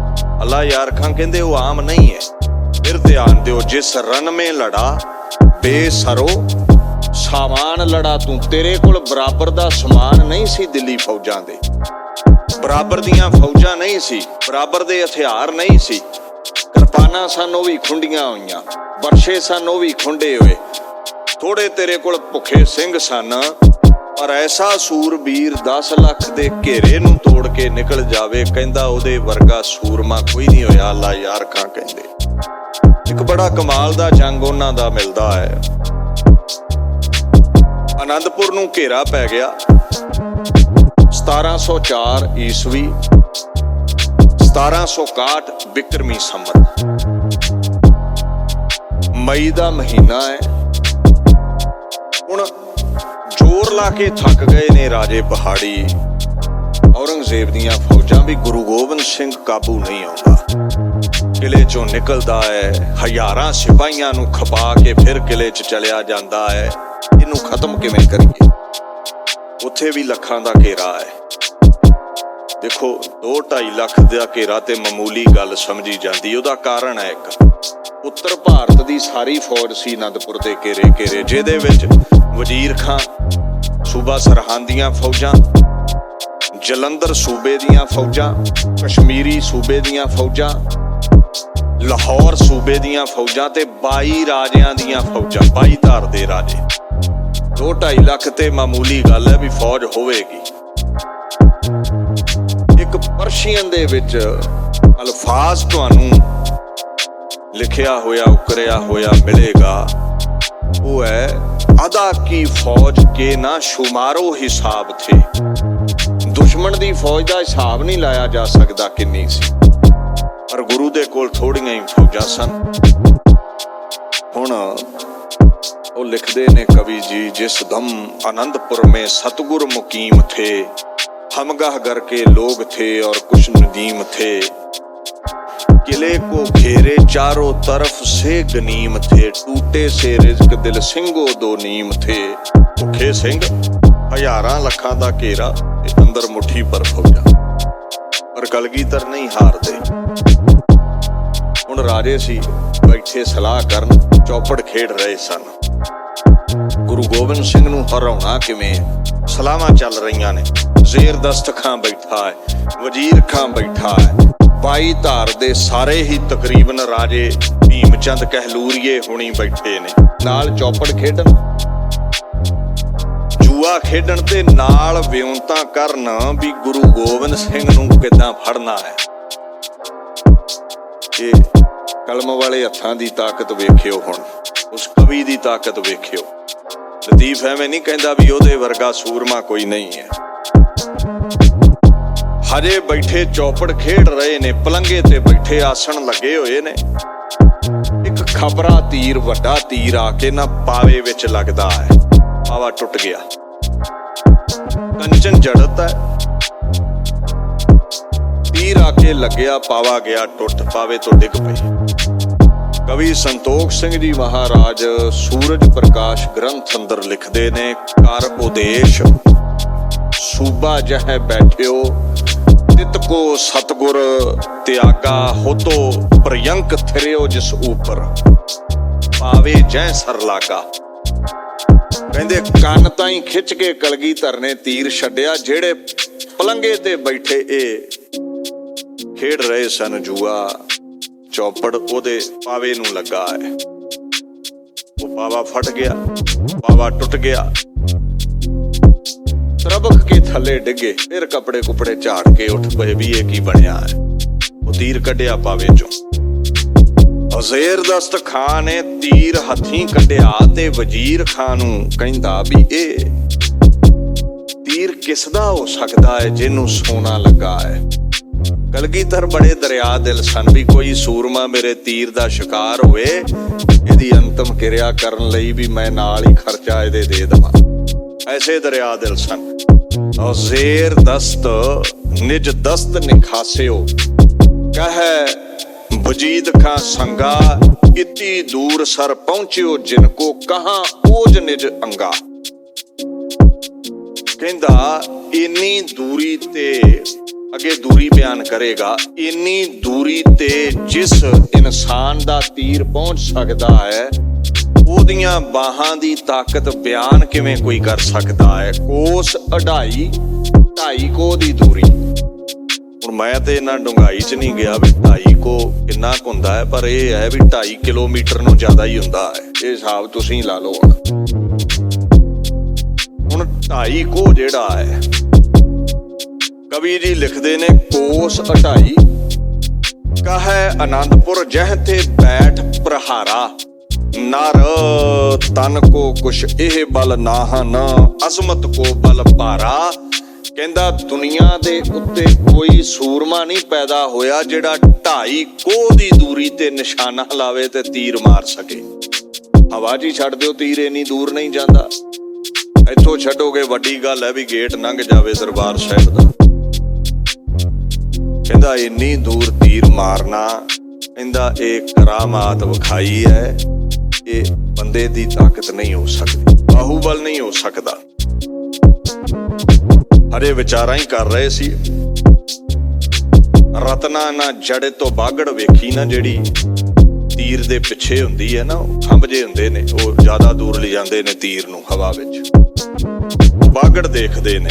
ਅੱਲਾ ਯਾਰ ਖਾਂ ਕਹਿੰਦੇ ਉਹ ਆਮ ਨਹੀਂ ਹੈ। ਫਿਰ ਧਿਆਨ ਦਿਓ, ਜਿਸ ਰਨਮੇ ਲੜਾ ਬੇਸਰੋ ਸਾਮਾਨ ਲੜਾ ਤੂੰ, ਤੇਰੇ ਕੋਲ ਬਰਾਬਰ ਦਾ ਸਮਾਨ ਨਹੀਂ ਸੀ ਦਿੱਲੀ ਫੌਜਾਂ ਦੇ, ਬਰਾਬਰ ਦੀਆਂ ਫੌਜਾਂ ਨਹੀਂ ਸੀ, ਬਰਾਬਰ ਦੇ ਹਥਿਆਰ ਨਹੀਂ ਸੀ। ਕਿਰਪਾਨਾਂ ਸਨ ਉਹ ਵੀ ਖੁੰਡੀਆਂ ਹੋਈਆਂ, ਵਰਸ਼ੇ ਸਨ ਉਹ ਵੀ ਖੁੰਡੇ ਹੋਏ। ਥੋੜੇ ਤੇਰੇ ਕੋਲ ਭੁੱਖੇ ਸਿੰਘ ਸਨ, ਪਰ ਐਸਾ ਸੂਰਬੀਰ 10 ਲੱਖ ਦੇ ਘੇਰੇ ਨੂੰ ਤੋੜ ਕੇ ਨਿਕਲ ਜਾਵੇ, ਕਹਿੰਦਾ ਉਹਦੇ ਵਰਗਾ ਸੂਰਮਾ ਕੋਈ ਨਹੀਂ ਹੋਇਆ। ਅੱਲਾ ਯਾਰ ਖਾਂ ਕਹਿੰਦੇ ਇੱਕ ਬੜਾ ਕਮਾਲ ਦਾ ਜੰਗ ਉਹਨਾਂ ਦਾ ਮਿਲਦਾ ਹੈ। ਆਨੰਦਪੁਰ ਨੂੰ ਘੇਰਾ ਪੈ ਗਿਆ 1704 ਈਸਵੀ 1761 ਬਿਕਰਮੀ ਸੰਮਤ। ਮਈ ਦਾ ਮਹੀਨਾ ਹੈ। ਹੁਣ ਜ਼ੋਰ ਲਾ ਕੇ ਥੱਕ ਗਏ ਨੇ ਰਾਜੇ ਪਹਾੜੀ। ਔਰੰਗਜ਼ੇਬ ਦੀਆਂ ਫੌਜਾਂ ਵੀ ਗੁਰੂ ਗੋਬਿੰਦ ਸਿੰਘ ਕਾਬੂ ਨਹੀਂ ਆਉਂਦਾ। ਕਿਲੇ ਚੋਂ ਨਿਕਲਦਾ ਹੈ, ਹਜ਼ਾਰਾਂ ਸਿਪਾਹੀਆਂ ਨੂੰ ਖਪਾ ਕੇ ਫਿਰ ਕਿਲੇ 'ਚ ਚਲਿਆ ਜਾਂਦਾ ਹੈ। ਇਹਨੂੰ ਖਤਮ ਕਿਵੇਂ ਕਰੀਏ? ਉੱਥੇ ਵੀ ਲੱਖਾਂ ਦਾ ਘੇਰਾ ਹੈ। ਦੇਖੋ 2-2.5 ਲੱਖ ਦਾ ਘੇਰਾ ਤੇ ਮਾਮੂਲੀ ਗੱਲ ਸਮਝੀ ਜਾਂਦੀ। ਉਹਦਾ ਕਾਰਨ ਹੈ ਇੱਕ ਉੱਤਰ ਭਾਰਤ ਦੀ ਸਾਰੀ ਫੌਜ ਸੀ ਅਨੰਦਪੁਰ ਦੇ ਘੇਰੇ, ਜਿਹਦੇ ਵਿੱਚ ਵਜ਼ੀਰ ਖਾਂ ਸੂਬਾ ਸਰਹੰਦ ਦੀਆਂ ਫੌਜਾਂ, ਜਲੰਧਰ ਸੂਬੇ ਦੀਆਂ ਫੌਜਾਂ, ਕਸ਼ਮੀਰੀ ਸੂਬੇ ਦੀਆਂ ਫੌਜਾਂ, ਲਾਹੌਰ ਸੂਬੇ ਦੀਆਂ ਫੌਜਾਂ ਤੇ 22 ਰਾਜਿਆਂ ਦੀਆਂ ਫੌਜਾਂ, 22 ਧਾਰ ਦੇ ਰਾਜੇ। 2-2.5 ਲੱਖ ਤੇ ਮਾਮੂਲੀ ਗੱਲ ਹੈ ਵੀ ਫੌਜ ਹੋਵੇਗੀ। ਇੱਕ ਪਰਸ਼ੀਅਨ ਦੇ ਵਿੱਚ ਅਲਫਾਜ਼ ਤੁਹਾਨੂੰ ਲਿਖਿਆ ਹੋਇਆ ਉਕਰਿਆ ਹੋਇਆ ਮਿਲੇਗਾ, ਉਹ ਹੈ ਅਦਾ ਕੀ ਫੌਜ ਕੇ ਨਾ ਸ਼ੁਮਾਰੋ ਹਿਸਾਬ ਥੇ। ਦੁਸ਼ਮਣ ਦੀ ਫੌਜ ਦਾ ਹਿਸਾਬ ਨਹੀਂ ਲਾਇਆ ਜਾ ਸਕਦਾ ਕਿੰਨੀ ਸੀ, ਪਰ ਗੁਰੂ ਦੇ ਕੋਲ ਥੋੜੀਆਂ ਹੀ ਫੌਜਾਂ ਸਨ। ਹੁਣ ਉਹ ਲਿਖਦੇ ਨੇ ਕਵੀ ਜੀ, ਜਿਸ ਦਮ आनंदपुर में सतगुर मुकीम थे, हमगाह घर के लोग थे और कुछ नदीम थे, किले को घेरे चारों तरफ से गनीम थे, टूटे से रिज़्क दिल ਸਿੰਘੋ ਦੋ ਨੀਮ थे। ਭੁੱਖੇ ਸਿੰਘ, ਹਜ਼ਾਰਾਂ ਲੱਖਾਂ ਦਾ ਘੇਰਾ ਤੇ ਅੰਦਰ ਮੁੱਠੀ ਪਰ ਫੌਜਾਂ, ਪਰ ਕਲਗੀਧਰ ਨਹੀਂ ਹਾਰਦੇ। ਹੁਣ ਰਾਜੇ ਸੀ ਬੈਠੇ ਸਲਾਹ ਕਰਨ, ਚੌਪੜ ਖੇਡ ਰਹੇ ਸਨ। ਗੁਰੂ ਗੋਬਿੰਦ ਸਿੰਘ ਨੂੰ ਹਰਾਉਣਾ ਕਿਵੇਂ? ਸਲਾਹਾਂ ਚੱਲ ਰਹੀਆਂ ਨੇ। ਜ਼ੇਰ ਦਸਤ ਖਾਂ ਬੈਠਾ ਹੈ, ਵਜ਼ੀਰ ਖਾਂ ਬੈਠਾ ਹੈ, 22 ਧਾਰ ਦੇ ਸਾਰੇ ਹੀ ਤਕਰੀਬਨ ਰਾਜੇ ਭੀਮ ਚੰਦ ਕਹਿਲੂਰੀਏ ਹੁਣੀ ਬੈਠੇ ਨੇ। ਨਾਲ ਚੌਪੜ ਖੇਡਣ, ਜੂਆ ਖੇਡਣ ਤੇ ਨਾਲ ਵਿਉਂਤਾਂ ਕਰਨ ਵੀ ਗੁਰੂ ਗੋਬਿੰਦ ਸਿੰਘ ਨੂੰ ਕਿੱਦਾਂ ਫੜਨਾ ਹੈ। ਇਹ ਕਲਮ ਵਾਲੇ ਹੱਥਾਂ ਦੀ ਤਾਕਤ ਵੇਖਿਓ। ਹੁਣ ਉਸ ਕਵੀ ਦੀ ਤਾਕਤ ਵੇਖਿਓ। ਲਤੀਫ ਐਵੇਂ ਨਹੀਂ ਕਹਿੰਦਾ ਵੀ ਉਹਦੇ ਵਰਗਾ ਸੂਰਮਾ ਕੋਈ ਨਹੀਂ ਹੈ। ਹਜੇ ਬੈਠੇ ਚੌਪੜ ਖੇਡ ਰਹੇ ਨੇ, ਪਲੰਗੇ ਤੇ ਬੈਠੇ ਆਸਣ ਲੱਗੇ ਹੋਏ ਨੇ। ਇੱਕ ਖਬਰਾ ਤੀਰ, ਵੱਡਾ ਤੀਰ ਆ ਕੇ ਨਾ ਪਾਵੇ ਵਿੱਚ ਲੱਗਦਾ ਹੈ। ਪਾਵਾ ਟੁੱਟ ਗਿਆ, ਕੰਚਨ ਜੜਤ ਹੈ। ਤੀਰ ਆ ਕੇ ਲੱਗਿਆ, ਪਾਵਾ ਗਿਆ ਟੁੱਟ, ਪਾਵੇ ਤੋਂ ਡਿੱਗ ਪਈ। ਕਵੀ ਸੰਤੋਖ ਸਿੰਘ ਜੀ ਮਹਾਰਾਜ ਸੂਰਜ ਪ੍ਰਕਾਸ਼ ਗ੍ਰੰਥ ਅੰਦਰ ਲਿਖਦੇ ਨੇ, ਕਰ ਉਦੇਸ਼ ਸੂਬਾ ਜਹ ਬੈਠਿਓ, ਤਿਤ ਕੋ ਸਤਗੁਰ ਤਿਆਗਾ, ਹੋਤੋ ਪ੍ਰਯੰਕ ਥਿਰਿਓ ਜਿਸ ਉਪਰ, ਪਾਵੇ ਜੈ ਸਰ ਲਾਗਾ। ਕਹਿੰਦੇ ਕੰਨ ਤਾਈਂ ਖਿੱਚ ਕੇ ਕਲਗੀਧਰ ਨੇ ਤੀਰ ਛੱਡਿਆ। ਜਿਹੜੇ ਪਲੰਗੇ ਤੇ ਬੈਠੇ ਇਹ ਖੇਡ ਰਹੇ ਸਨ ਜੂਆ, ਚੌਪੜ ਉਹਦੇ ਪਾਵੇ ਨੂੰ ਲੱਗਾ ਹੈ। ਉਹ ਪਾਵਾ ਫਟ ਗਿਆ, ਪਾਵਾ ਟੁੱਟ ਗਿਆ, ਤਰਬਕ ਕੇ ਥੱਲੇ ਡਿੱਗੇ। ਫਿਰ ਕੱਪੜੇ ਕੁਪੜੇ ਝਾੜ ਕੇ ਉੱਠ ਪਏ ਵੀ ਇਹ ਕੀ ਬਣਿਆ ਹੈ। ਉਹ ਤੀਰ ਕੱਢਿਆ ਪਾਵੇ ਚੋਂ। ਜ਼ੇਰ ਦਸਤ ਖਾਂ ਨੇ ਤੀਰ ਹੱਥੀਂ ਕੱਢਿਆ ਤੇ ਵਜ਼ੀਰ ਖਾਂ ਨੂੰ ਕਹਿੰਦਾ ਵੀ ਇਹ ਤੀਰ ਕਿਸ ਦਾ ਹੋ ਸਕਦਾ ਹੈ ਜਿਹਨੂੰ ਸੋਨਾ ਲੱਗਾ ਹੈ। ਕਲਗੀਧਰ ਬੜੇ ਦਰਿਆ ਦਿਲ ਸਨ ਵੀ ਕੋਈ ਸੂਰਮਾ ਮੇਰੇ ਤੀਰ ਦਾ ਸ਼ਿਕਾਰ ਹੋਵੇ, ਇਹਦੀ ਅੰਤਮ ਕਿਰਿਆ ਕਰਨ ਲਈ ਵੀ ਮੈਂ ਨਾਲ ਹੀ ਖਰਚਾ ਇਹਦੇ ਦੇ ਦੇਵਾਂ। ਐਸੇ ਦਰਿਆ ਦਿਲ ਸਨ। ਜ਼ੇਰ ਦਸਤ ਨਿਜ ਦਸਤ ਨਿਖਾਸਿਓ, ਕਹੈ वजीद खां संगा, इतनी दूर सर पहुंचियो जिनको कहां ओज निज अंगा। कहंदा इन्नी दूरी ते, अगे दूरी बयान करेगा, इन्नी दूरी ते जिस इंसान दा तीर पहुंच सकदा है, ओदियां बाहां दी ताकत बयान किवें कोई कर सकदा है। कोस अढ़ाई, 2.5 को दी दूरी। ਹੁਣ ਮੈਂ ਤੇ ਇਹਨਾਂ ਡੂੰਘਾਈ 'ਚ ਨਹੀਂ ਗਿਆ ਵੀ 2.5 ਕੋ ਕਿੰਨਾ ਕੁ ਹੁੰਦਾ ਹੈ, ਪਰ ਇਹ ਹੈ ਵੀ 2.5 ਕਿਲੋਮੀਟਰ ਨੂੰ ਜ਼ਿਆਦਾ ਹੀ ਹੁੰਦਾ ਹੈ। ਇਹ ਹਿਸਾਬ ਤੁਸੀਂ ਲਾ ਲਓ। ਹੁਣ 2.5 ਕੋ ਜਿਹੜਾ ਹੈ, ਕਵੀ ਜੀ ਲਿਖਦੇ ਨੇ, ਕੋਸ 2.5 ਕਹੈ ਆਨੰਦਪੁਰ ਜਹ ਤੇ ਬੈਠ ਪ੍ਰਹਾਰਾ, ਨਰ ਤਨ ਕੋ ਕੁਛ ਇਹ ਬਲ ਨਾਹਨ, ਅਜ਼ਮਤ ਕੋ ਬਲ ਭਾਰਾ। ਕਹਿੰਦਾ ਦੁਨੀਆ ਦੇ ਉੱਤੇ ਕੋਈ ਸੂਰਮਾ ਨਹੀਂ ਪੈਦਾ ਹੋਇਆ ਜਿਹੜਾ 2.5 ਕੋਹ ਦੀ ਦੂਰੀ ਤੇ ਨਿਸ਼ਾਨਾ ਲਾਵੇ ਤੇ ਤੀਰ ਮਾਰ ਸਕੇ। ਹਵਾ 'ਚ ਹੀ ਛੱਡ ਦਿਓ, ਤੀਰ ਇੰਨੀ ਦੂਰ ਨਹੀਂ ਜਾਂਦਾ। ਇੱਥੋਂ ਛੱਡੋਗੇ ਵੱਡੀ ਗੱਲ ਹੈ ਵੀ ਗੇਟ ਲੰਘ ਜਾਵੇ ਦਰਬਾਰ ਸਾਹਿਬ ਦਾ। ਕਹਿੰਦਾ ਇੰਨੀ ਦੂਰ ਤੀਰ ਮਾਰਨਾ, ਕਹਿੰਦਾ ਇਹ ਕਰਾਮਾਤ ਵਿਖਾਈ ਹੈ। ਇਹ ਬੰਦੇ ਦੀ ਤਾਕਤ ਨਹੀਂ ਹੋ ਸਕਦੀ, ਬਾਹੂਬਲ ਨਹੀਂ ਹੋ ਸਕਦਾ। ਹਰੇ ਵਿਚਾਰਾਂ ਹੀ ਕਰ ਰਹੇ ਸੀ। ਰਤਨਾ ਨਾ ਜੜੇ ਤੋਂ ਬਾਗੜ ਵੇਖੀ ਨਾ, ਜਿਹੜੀ ਤੀਰ ਦੇ ਪਿੱਛੇ ਹੁੰਦੀ ਹੈ ਨਾ, ਉਹ ਖੰਭ ਜੇ ਹੁੰਦੇ ਨੇ, ਉਹ ਜ਼ਿਆਦਾ ਦੂਰ ਲੈ ਜਾਂਦੇ ਨੇ ਤੀਰ ਨੂੰ ਹਵਾ ਵਿੱਚ। ਬਾਗੜ ਦੇਖਦੇ ਨੇ,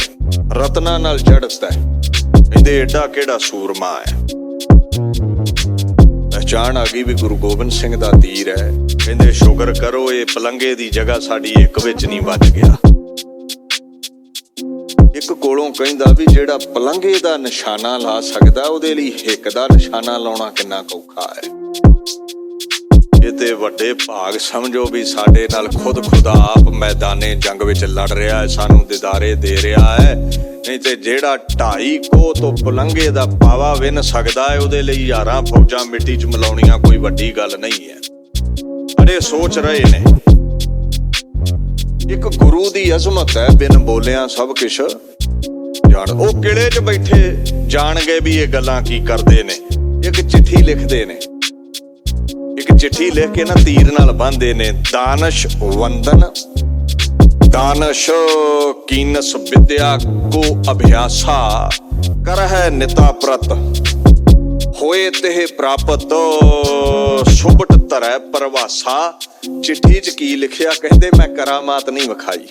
ਰਤਨਾ ਨਾਲ ਜੜਤ ਹੈ। ਕਹਿੰਦੇ ਏਡਾ ਕਿਹੜਾ ਸੂਰਮਾ ਹੈ। ਪਹਿਚਾਣ ਆ ਗਈ ਵੀ ਗੁਰੂ ਗੋਬਿੰਦ ਸਿੰਘ ਦਾ ਤੀਰ ਹੈ। ਕਹਿੰਦੇ ਸ਼ੁਕਰ ਕਰੋ ਇਹ ਪਲੰਗੇ ਦੀ ਜਗ੍ਹਾ ਸਾਡੀ ਇੱਕ ਵਿੱਚ ਨਹੀਂ ਵੱਜ ਗਿਆ। ਇੱਕ ਕੋਲੋਂ ਕਹਿੰਦਾ ਵੀ ਜਿਹੜਾ ਪਲੰਗੇ ਦਾ ਨਿਸ਼ਾਨਾ ਲਾ ਸਕਦਾ, ਉਹਦੇ ਲਈ ਹਿੱਕ ਦਾ ਨਿਸ਼ਾਨਾ ਲਾਉਣਾ ਕਿੰਨਾ ਔਖਾ ਹੈ। ਇਹ ਤੇ ਵੱਡੇ ਭਾਗ ਸਮਝੋ ਵੀ ਸਾਡੇ ਨਾਲ ਖੁਦ ਖੁਦਾ ਆਪ ਮੈਦਾਨੇ ਜੰਗ ਵਿੱਚ ਲੜ ਰਿਹਾ ਹੈ, ਸਾਨੂੰ ਦਿਦਾਰੇ ਦੇ ਰਿਹਾ ਹੈ। ਨਹੀਂ ਤੇ ਜਿਹੜਾ 2.5 ਕੋਹ ਤੋਂ ਪਲੰਗੇ ਦਾ ਪਾਵਾ ਵਿੰਨ ਸਕਦਾ ਹੈ, ਉਹਦੇ ਲਈ ਹਜ਼ਾਰਾਂ ਫੌਜਾਂ ਮਿੱਟੀ 'ਚ ਮਿਲਾਉਣੀਆਂ ਕੋਈ ਵੱਡੀ ਗੱਲ ਨਹੀਂ ਹੈ। ਅਰੇ ਸੋਚ ਰਹੇ ਨੇ, ਇੱਕ ਗੁਰੂ ਦੀ ਅਜ਼ਮਤ ਹੈ, ਬਿਨ ਬੋਲਿਆਂ ਸਭ ਕੁਛ ਜਾਣ। ਉਹ ਕਿਲੇ 'ਚ ਬੈਠੇ ਜਾਣ ਗਏ ਵੀ ਇਹ ਗੱਲਾਂ ਕੀ ਕਰਦੇ ਨੇ। ਇੱਕ ਚਿੱਠੀ ਲਿਖਦੇ ਨੇ, ਇੱਕ ਚਿੱਠੀ ਲਿਖ ਕੇ ਨਾ ਤੀਰ ਨਾਲ ਬੰਨ੍ਹਦੇ ਨੇ। ਦਾਨਸ਼ ਵੰਦਨ, ਦਾਨਸ਼ ਕੀਨਸ ਵਿਦਿਆ ਕੋ ਅਭਿਆਸਾ, ਕਰਹਿ ਨਿਤਾ ਪ੍ਰਤ ਹੋਏ ਤੇ ਪ੍ਰਾਪਤ, ਸੁਭਟ ਧਰੈ ਪਰਵਾਸਾ। ਚਿੱਠੀ 'ਚ ਕੀ ਲਿਖਿਆ? ਕਹਿੰਦੇ ਮੈਂ ਕਰਾਮਾਤ ਨਹੀਂ ਵਿਖਾਈ,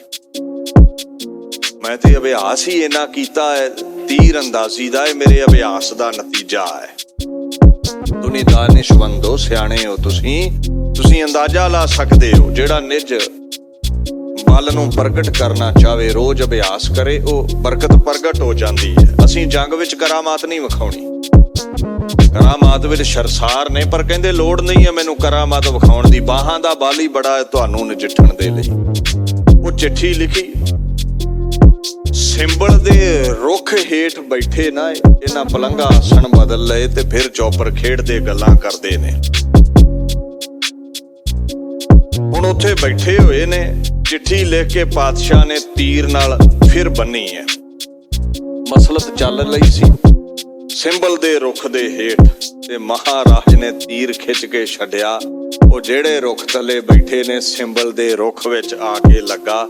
ਮੈਂ ਤੇ ਅਭਿਆਸ ਹੀ ਇੰਨਾ ਕੀਤਾ ਹੈ, ਤੀਰ ਅੰਦਾਜ਼ੀ ਦਾ ਇਹ ਮੇਰੇ ਅਭਿਆਸ ਦਾ ਨਤੀਜਾ ਹੈ। ਤੁਸੀਂ ਦਾਨਿਸ਼ਵੰਦੋ, ਸਿਆਣੇ ਹੋ ਤੁਸੀਂ ਅੰਦਾਜ਼ਾ ਲਾ ਸਕਦੇ ਹੋ। ਜਿਹੜਾ ਨਿੱਜ ਬਲ ਨੂੰ ਪ੍ਰਗਟ ਕਰਨਾ ਚਾਹਵੇ, ਰੋਜ਼ ਅਭਿਆਸ ਕਰੇ, ਉਹ ਬਰਕਤ ਪ੍ਰਗਟ ਹੋ ਜਾਂਦੀ ਹੈ। ਅਸੀਂ ਜੰਗ ਵਿੱਚ ਕਰਾਮਾਤ ਨਹੀਂ ਵਿਖਾਉਣੀ, ਕਰਾਮਾਤ ਵਿੱਚ ਸ਼ਰਸਾਰ ਨੇ, ਪਰ ਕਹਿੰਦੇ ਲੋੜ ਨਹੀਂ ਹੈ ਮੈਨੂੰ ਕਰਾਮਾਤ ਵਿਖਾਉਣ ਦੀ। ਬਾਹਾਂ ਦਾ ਬਲ ਹੀ ਬੜਾ ਹੈ ਤੁਹਾਨੂੰ ਨਜਿੱਠਣ ਦੇ ਲਈ। ਉਹ ਚਿੱਠੀ ਲਿਖੀ, ਸਿੰਬਲ ਦੇ ਰੁੱਖ ਹੇਠ ਬੈਠੇ ਨਾ ਇਹਨਾਂ ਪਲੰਗਾ ਆਸਣ ਬਦਲ ਲਏ ਤੇ ਫਿਰ ਚੌਪਰ ਖੇਡਦੇ ਗੱਲਾਂ ਕਰਦੇ ਨੇ। ਹੁਣ ਉੱਥੇ ਬੈਠੇ ਹੋਏ ਨੇ, ਚਿੱਠੀ ਲਿਖ ਕੇ ਪਾਤਸ਼ਾਹ ਨੇ ਤੀਰ ਨਾਲ ਫਿਰ ਬੰਨੀ ਹੈ। ਮਸਲਤ ਚੱਲ ਰਹੀ ਸੀ ਸਿੰਬਲ ਦੇ ਰੁੱਖ ਦੇ ਹੇਠ, ਤੇ ਮਹਾਰਾਜ ਨੇ ਤੀਰ ਖਿੱਚ ਕੇ ਛੱਡਿਆ। ਉਹ ਜਿਹੜੇ ਰੁੱਖ ਥੱਲੇ ਬੈਠੇ ਨੇ ਸਿੰਬਲ ਦੇ ਰੁੱਖ ਵਿੱਚ ਆ ਕੇ ਲੱਗਾ।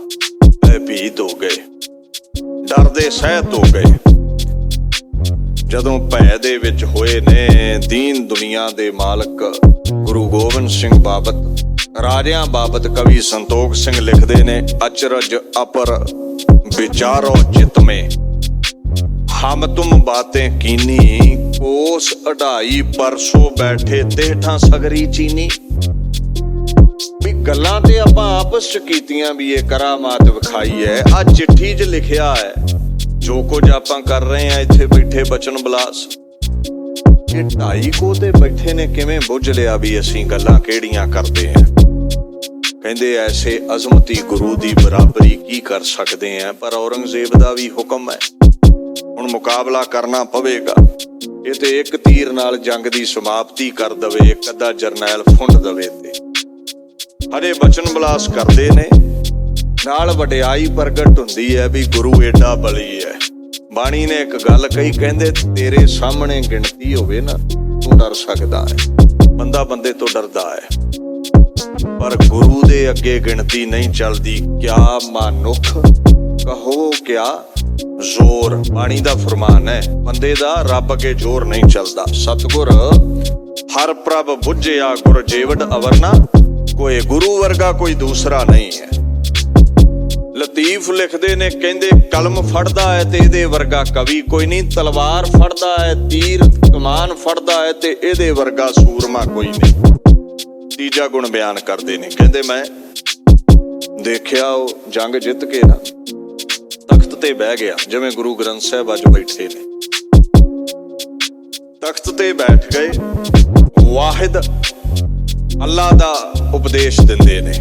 ਭੀਤ ਹੋ ਗਏ, ਡਰਦੇ ਸਹਿਤ ਹੋ ਗਏ। ਜਦੋਂ ਭੈ ਦੇ ਵਿੱਚ ਹੋਏ ਨੇ, ਦੀਨ ਦੁਨੀਆ ਦੇ ਮਾਲਕ ਗੁਰੂ ਗੋਬਿੰਦ ਸਿੰਘ ਬਾਬਤ, ਰਾਜਿਆਂ ਬਾਬਤ ਕਵੀ ਸੰਤੋਖ ਸਿੰਘ ਲਿਖਦੇ ਨੇ, ਅਚਰਜ ਅਪਰ ਵਿਚਾਰੋ ਚਿਤ ਮੇ, ਹਮ ਤੁਮ ਬਾतें ਕੀਨੀ, ਕੋਸ 2.5 ਪਰਸੋਂ ਬੈਠੇ ਤੇਠਾਂ ਸਗਰੀ ਚੀਨੀ। ਵੀ ਗੱਲਾਂ ਤੇ ਆਪਾਂ ਆਪਸ ਚ ਕੀਤੀਆਂ ਵੀ ਇਹ ਕਰਾਮਾਤ ਵਿਖਾਈ ਹੈ। ਆ ਚਿੱਠੀ 'ਚ ਲਿਖਿਆ ਹੈ ਜੋ ਕੁਝ ਆਪਾਂ ਕਰ ਰਹੇ ਆ ਇੱਥੇ ਬੈਠੇ ਬਚਨ ਬਲਾਸ। ਇਹ 2.5 ਕੋਹ ਤੇ ਬੈਠੇ ਨੇ, ਕਿਵੇਂ ਬੁੱਝ ਲਿਆ ਵੀ ਅਸੀਂ ਗੱਲਾਂ ਕਿਹੜੀਆਂ ਕਰਦੇ ਆ। ਕਹਿੰਦੇ ਐਸੇ ਅਜ਼ਮਤੀ ਗੁਰੂ ਦੀ ਬਰਾਬਰੀ ਕੀ ਕਰ ਸਕਦੇ ਆ, ਪਰ ਔਰੰਗਜ਼ੇਬ ਦਾ ਵੀ ਹੁਕਮ ਹੈ, ਹੁਣ ਮੁਕਾਬਲਾ ਕਰਨਾ ਪਵੇਗਾ। ਇਹ ਤੇ ਇੱਕ ਤੀਰ ਨਾਲ ਜੰਗ ਦੀ ਸਮਾਪਤੀ ਕਰ ਦਵੇ, ਇੱਕ ਅੱਧਾ ਜਰਨੈਲ ਫੁੰਡ ਦਵੇ। ਤੇ ਹਰੇ ਬਚਨ ਬਲਾਸ ਕਰਦੇ ਨੇ, ਨਾਲ ਵਡਿਆਈ ਪ੍ਰਗਟ ਹੁੰਦੀ ਹੈ ਵੀ ਗੁਰੂ ਏਡਾ ਬਲੀ ਹੈ। ਬਾਣੀ ਨੇ ਇੱਕ ਗੱਲ ਕਹੀ, ਕਹਿੰਦੇ ਤੇਰੇ ਸਾਹਮਣੇ ਗਿਣਤੀ ਹੋਵੇ ਨਾ, ਤੂੰ ਡਰ ਸਕਦਾ ਹੈ। ਬੰਦਾ ਬੰਦੇ ਤੋਂ ਡਰਦਾ ਹੈ, ਪਰ ਗੁਰੂ ਦੇ ਅੱਗੇ ਗਿਣਤੀ ਨਹੀਂ ਚੱਲਦੀ। ਕਿਆ ਮਾਨੁਖ ਕਹੋ ਕਿਆ ਜ਼ੋਰ, ਬਾਣੀ ਦਾ ਫਰਮਾਨ ਹੈ, ਬੰਦੇ ਦਾ ਰੱਬ ਅੱਗੇ ਜ਼ੋਰ ਨਹੀਂ ਚੱਲਦਾ। ਸਤਿਗੁਰ ਹਰ ਪ੍ਰਭ ਬੁੱਝਿਆ ਗੁਰ ਜੀਵੜ ਅਵਰਨਾ, ਕੋਈ ਗੁਰੂ ਵਰਗਾ ਕੋਈ ਦੂਸਰਾ ਨਹੀਂ ਹੈ। ਲਤੀਫ ਲਿਖਦੇ ਨੇ, ਕਹਿੰਦੇ ਕਲਮ ਫੜਦਾ ਹੈ ਤੇ ਇਹਦੇ ਵਰਗਾ ਕਵੀ ਕੋਈ ਨਹੀਂ, ਤਲਵਾਰ ਫੜਦਾ ਹੈ, ਤੀਰ ਕਮਾਨ ਫੜਦਾ ਹੈ ਤੇ ਇਹਦੇ ਵਰਗਾ ਸੂਰਮਾ ਕੋਈ ਨਹੀਂ। ਤੀਜਾ ਗੁਣ ਬਿਆਨ ਕਰਦੇ ਨੇ, ਕਹਿੰਦੇ ਮੈਂ ਦੇਖਿਆ ਉਹ ਜੰਗ ਜਿੱਤ ਕੇ ਨਾ ਤਖਤ ਤੇ ਬਹਿ ਗਿਆ, ਜਿਵੇਂ ਗੁਰੂ ਗ੍ਰੰਥ ਸਾਹਿਬ ਅੱਜ ਬੈਠੇ ਨੇ, ਤਖਤ ਤੇ ਬੈਠ ਗਏ, ਵਾਹਿਦ ਅੱਲਾ ਦਾ ਉਪਦੇਸ਼ ਦਿੰਦੇ ਨੇ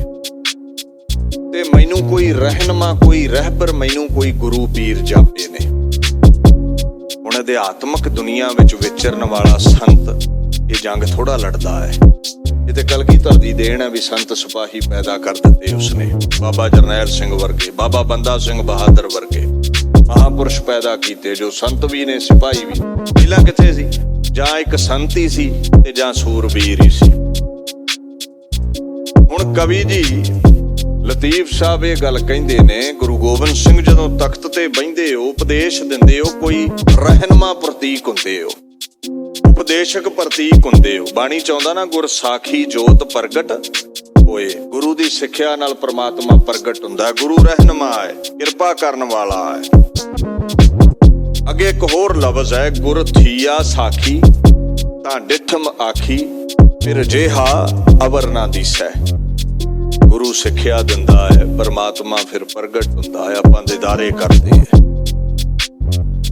ਤੇ ਮੈਨੂੰ ਕੋਈ ਰਹਿਨਮਾ, ਕੋਈ ਰਹਿਬਰ, ਮੈਨੂੰ ਕੋਈ ਗੁਰੂ ਪੀਰ ਜਾਪੇ ਨੇ। ਹੁਣ ਅਧਿਆਤਮਕ ਦੁਨੀਆ ਵਿੱਚ ਵਿਚਰਨ ਵਾਲਾ ਸੰਤ ਇਹ ਜੰਗ ਥੋੜਾ ਲੜਦਾ ਹੈ। ਇਹ ਤੇ ਕਲਗੀਧਰ ਦੀ ਦੇਣ ਹੈ ਵੀ ਸੰਤ ਸਿਪਾਹੀ ਪੈਦਾ ਕਰ ਦਿੱਤੇ ਉਸਨੇ। ਬਾਬਾ ਜਰਨੈਲ ਸਿੰਘ ਵਰਗੇ, ਬਾਬਾ ਬੰਦਾ ਸਿੰਘ ਬਹਾਦਰ ਵਰਗੇ ਮਹਾਂਪੁਰਸ਼ ਪੈਦਾ ਕੀਤੇ, ਜੋ ਸੰਤ ਵੀ ਨੇ ਸਿਪਾਹੀ ਵੀ। ਪਹਿਲਾਂ ਕਿੱਥੇ ਸੀ? ਜਾਂ ਇੱਕ ਸੰਤ ਹੀ ਸੀ ਤੇ ਜਾਂ ਸੂਰਬੀਰ ਹੀ ਸੀ। ਹੁਣ ਕਵੀ ਜੀ ਲਤੀਫ ਸਾਹਿਬ ਇਹ ਗੱਲ ਕਹਿੰਦੇ ਨੇ, ਗੁਰੂ ਗੋਬਿੰਦ ਸਿੰਘ ਜਦੋਂ ਤਖਤ ਤੇ ਬਹਿੰਦੇ ਹੋ, ਉਪਦੇਸ਼ ਦਿੰਦੇ ਹੋ, ਕੋਈ ਰਹਿਨਮਾ ਪ੍ਰਤੀਕ ਹੁੰਦੇ ਹੋ, ਉਪਦੇਸ਼ਕ ਪ੍ਰਤੀਕ ਹੁੰਦੇ ਹੋ। ਬਾਣੀ ਚਾਹੁੰਦਾ ਨਾ, ਗੁਰ ਸਾਖੀ ਜੋਤ ਪ੍ਰਗਟ ਹੋਏ, ਗੁਰੂ ਦੀ ਸਿੱਖਿਆ ਨਾਲ ਪ੍ਰਮਾਤਮਾ ਪ੍ਰਗਟ ਹੁੰਦਾ। ਗੁਰੂ ਰਹਿਨਮਾ ਹੈ, ਕਿਰਪਾ ਕਰਨ ਵਾਲਾ ਹੈ। ਅੱਗੇ ਇੱਕ ਹੋਰ ਲਫ਼ਜ਼ ਹੈ, ਗੁਰ ਥੀਆ ਸਾਖੀ ਤਾਂ ਡਿਠਮ ਆਖੀ, ਫਿਰ ਜਿਹਾ ਅਵਰ ਨਾ ਦੀਸੈ। ਗੁਰੂ ਸਿੱਖਿਆ ਦਿੰਦਾ ਹੈ, ਪਰਮਾਤਮਾ ਫਿਰ ਪ੍ਰਗਟ ਹੁੰਦਾ ਹੈ, ਆਪਾਂ ਦੀਦਾਰੇ ਕਰਦੇ ਹਾਂ।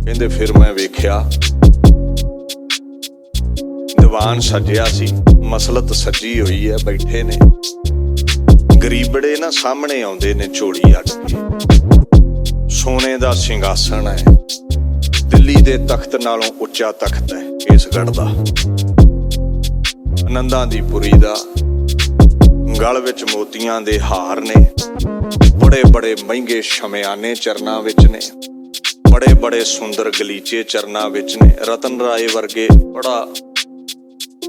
ਕਹਿੰਦੇ ਫਿਰ ਮੈਂ ਵੇਖਿਆ ਦੀਵਾਨ ਸਜਿਆ ਸੀ, ਮਸਲਤ ਸਜੀ ਹੋਈ ਹੈ, ਬੈਠੇ ਨੇ ਗਰੀਬੜੇ ਨਾ ਸਾਹਮਣੇ ਆਉਂਦੇ ਨੇ ਝੋਲੀ ਅੱਡ ਕੇ। ਸੋਨੇ ਦਾ ਸਿੰਘਾਸਣ ਹੈ, ਦਿੱਲੀ ਦੇ ਤਖਤ ਨਾਲੋਂ ਉੱਚਾ ਤਖਤ ਹੈ ਕੇਸਗੜ੍ਹ ਦਾ, ਆਨੰਦਾਂ ਦੀ ਪੁਰੀ ਦਾ। ਗਲ ਵਿੱਚ ਮੋਤੀਆਂ ਦੇ ਹਾਰ ਨੇ, ਬੜੇ ਬੜੇ ਮਹਿੰਗੇ ਸ਼ਮਿਆਨੇ ਚਰਨਾਂ ਵਿੱਚ ਨੇ, ਬੜੇ ਬੜੇ ਸੁੰਦਰ ਗਲੀਚੇ ਚਰਨਾਂ ਵਿੱਚ ਨੇ। ਰਤਨ ਰਾਏ ਵਰਗੇ ਬੜਾ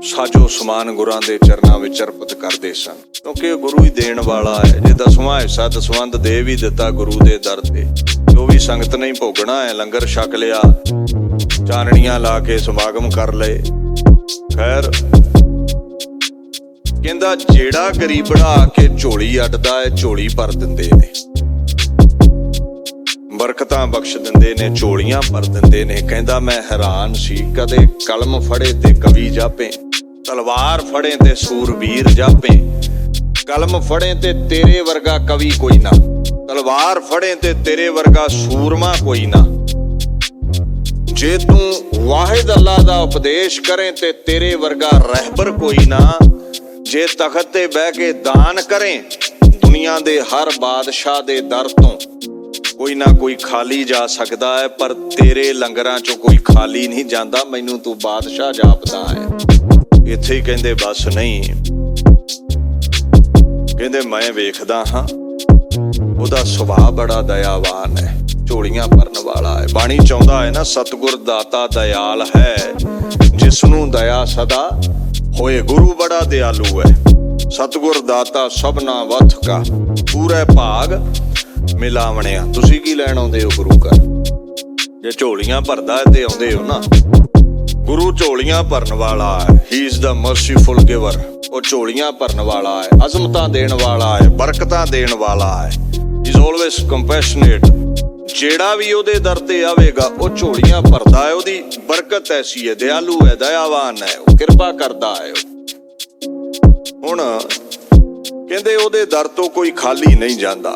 ਸਾਜੋ ਸਮਾਨ ਗੁਰਾਂ ਦੇ ਚਰਨਾਂ ਵਿੱਚ ਅਰਪਿਤ ਕਰਦੇ ਸਨ, ਕਿਉਂਕਿ ਗੁਰੂ ਹੀ ਦੇਣ ਵਾਲਾ ਹੈ। ਜੇ 10ਵਾਂ ਹਿੱਸਾ ਦਸਵੰਧ ਦੇ ਵੀ ਦਿੱਤਾ ਗੁਰੂ ਦੇ ਦਰ ਤੇ, ਜੋ ਵੀ ਸੰਗਤ ਨਹੀਂ ਭੋਗਣਾ ਹੈ, ਲੰਗਰ ਛਕ ਲਿਆ, ਚਾਨਣੀਆਂ ਲਾ ਕੇ ਸਮਾਗਮ ਕਰ ਲਏ। ਖੈਰ ਕਹਿੰਦਾ ਜਿਹੜਾ ਗਰੀਬੜਾ ਆ ਕੇ ਝੋਲੀ ਅੱਡਦਾ ਹੈ, ਝੋਲੀ ਭਰ ਦਿੰਦੇ ਨੇ, ਬਰਕਤਾਂ ਬਖਸ਼ ਦਿੰਦੇ ਨੇ, ਝੋਲੀਆਂ ਭਰ ਦਿੰਦੇ ਨੇ। ਕਹਿੰਦਾ ਮੈਂ ਹੈਰਾਨ ਸੀ, ਕਦੇ ਕਲਮ ਫੜੇ ਤੇ ਕਵੀ ਜਾਪੇ, ਤਲਵਾਰ ਫੜੇ ਤੇ ਸੂਰਬੀਰ ਜਾਪੇ। ਕਲਮ ਫੜੇ ਤੇ ਤੇਰੇ ਵਰਗਾ ਕਵੀ ਕੋਈ ਨਾ, ਤਲਵਾਰ ਫੜੇ ਤੇ ਤੇਰੇ ਵਰਗਾ ਸੂਰਮਾ ਕੋਈ ਨਾ। ਜੇ ਤੂੰ ਵਾਹਿਦ ਅੱਲਾ ਦਾ ਉਪਦੇਸ਼ ਕਰੇ ਤੇ ਤੇਰੇ ਵਰਗਾ ਰਹਿਬਰ ਕੋਈ ਨਾ। ਜੇ ਤਖਤ ਤੇ ਬਹਿ ਕੇ ਦਾਨ ਕਰੇ, ਦੁਨੀਆ ਦੇ ਹਰ ਬਾਦਸ਼ਾਹ ਦੇ ਦਰ ਤੋਂ ਕੋਈ ਨਾ ਕੋਈ ਖਾਲੀ ਜਾ ਸਕਦਾ ਹੈ, ਪਰ ਤੇਰੇ ਲੰਗਰਾਂ ਚੋਂ ਕੋਈ ਖਾਲੀ ਨਹੀਂ ਜਾਂਦਾ। ਮੈਨੂੰ ਤੂੰ ਬਾਦਸ਼ਾਹ ਜਾਪਦਾ ਹੈ। ਇੱਥੇ ਹੀ ਕਹਿੰਦੇ ਬਸ ਨਹੀਂ, ਕਹਿੰਦੇ ਮੈਂ ਵੇਖਦਾ ਹਾਂ ਉਹਦਾ ਸੁਭਾਅ ਬੜਾ ਦਇਆਵਾਨ ਹੈ, ਝੋਲੀਆਂ ਭਰਨ ਵਾਲਾ ਹੈ। ਬਾਣੀ ਚਾਹੁੰਦਾ ਹੈ ਨਾ, ਸਤਿਗੁਰ ਦਾਤਾ ਦਇਆਲ ਹੈ, ਜਿਸ ਨੂੰ ਦਇਆ ਸਦਾ ਹੋਏ। ਗੁਰੂ ਬੜਾ ਦਿਆਲੂ ਹੈ। ਸਤਿਗੁਰ ਦਾਤਾ ਸਭਨਾ ਵਥ ਕਾ, ਪੂਰੇ ਭਾਗ ਮਿਲਾਵਣਿਆ। ਤੁਸੀਂ ਕੀ ਲੈਣ ਆਉਂਦੇ ਹੋ ਗੁਰੂ ਘਰ? ਜੇ ਝੋਲੀਆਂ ਭਰਦਾ ਹੈ ਤੇ ਆਉਂਦੇ ਹੋ ਨਾ। ਗੁਰੂ ਝੋਲੀਆਂ ਭਰਨ ਵਾਲਾ ਹੈ। He is the merciful giver. ਉਹ ਝੋਲੀਆਂ ਭਰਨ ਵਾਲਾ ਹੈ, ਅਜ਼ਮਤਾਂ ਦੇਣ ਵਾਲਾ ਹੈ, ਬਰਕਤਾਂ ਦੇਣ ਵਾਲਾ ਹੈ। He is always compassionate. ਜਿਹੜਾ ਵੀ ਉਹਦੇ ਦਰ ਤੇ ਆਵੇਗਾ ਉਹ ਝੋਲੀਆਂ ਭਰਦਾ ਹੈ। ਉਹਦੀ ਬਰਕਤ ਐਸੀ ਹੈ, ਦਿਆਲੂ ਹੈ, ਦਇਆਵਾਨ ਹੈ, ਉਹ ਕਿਰਪਾ ਕਰਦਾ ਹੈ। ਹੁਣ ਕਹਿੰਦੇ ਉਹਦੇ ਦਰ ਤੋਂ ਕੋਈ ਖਾਲੀ ਨਹੀਂ ਜਾਂਦਾ।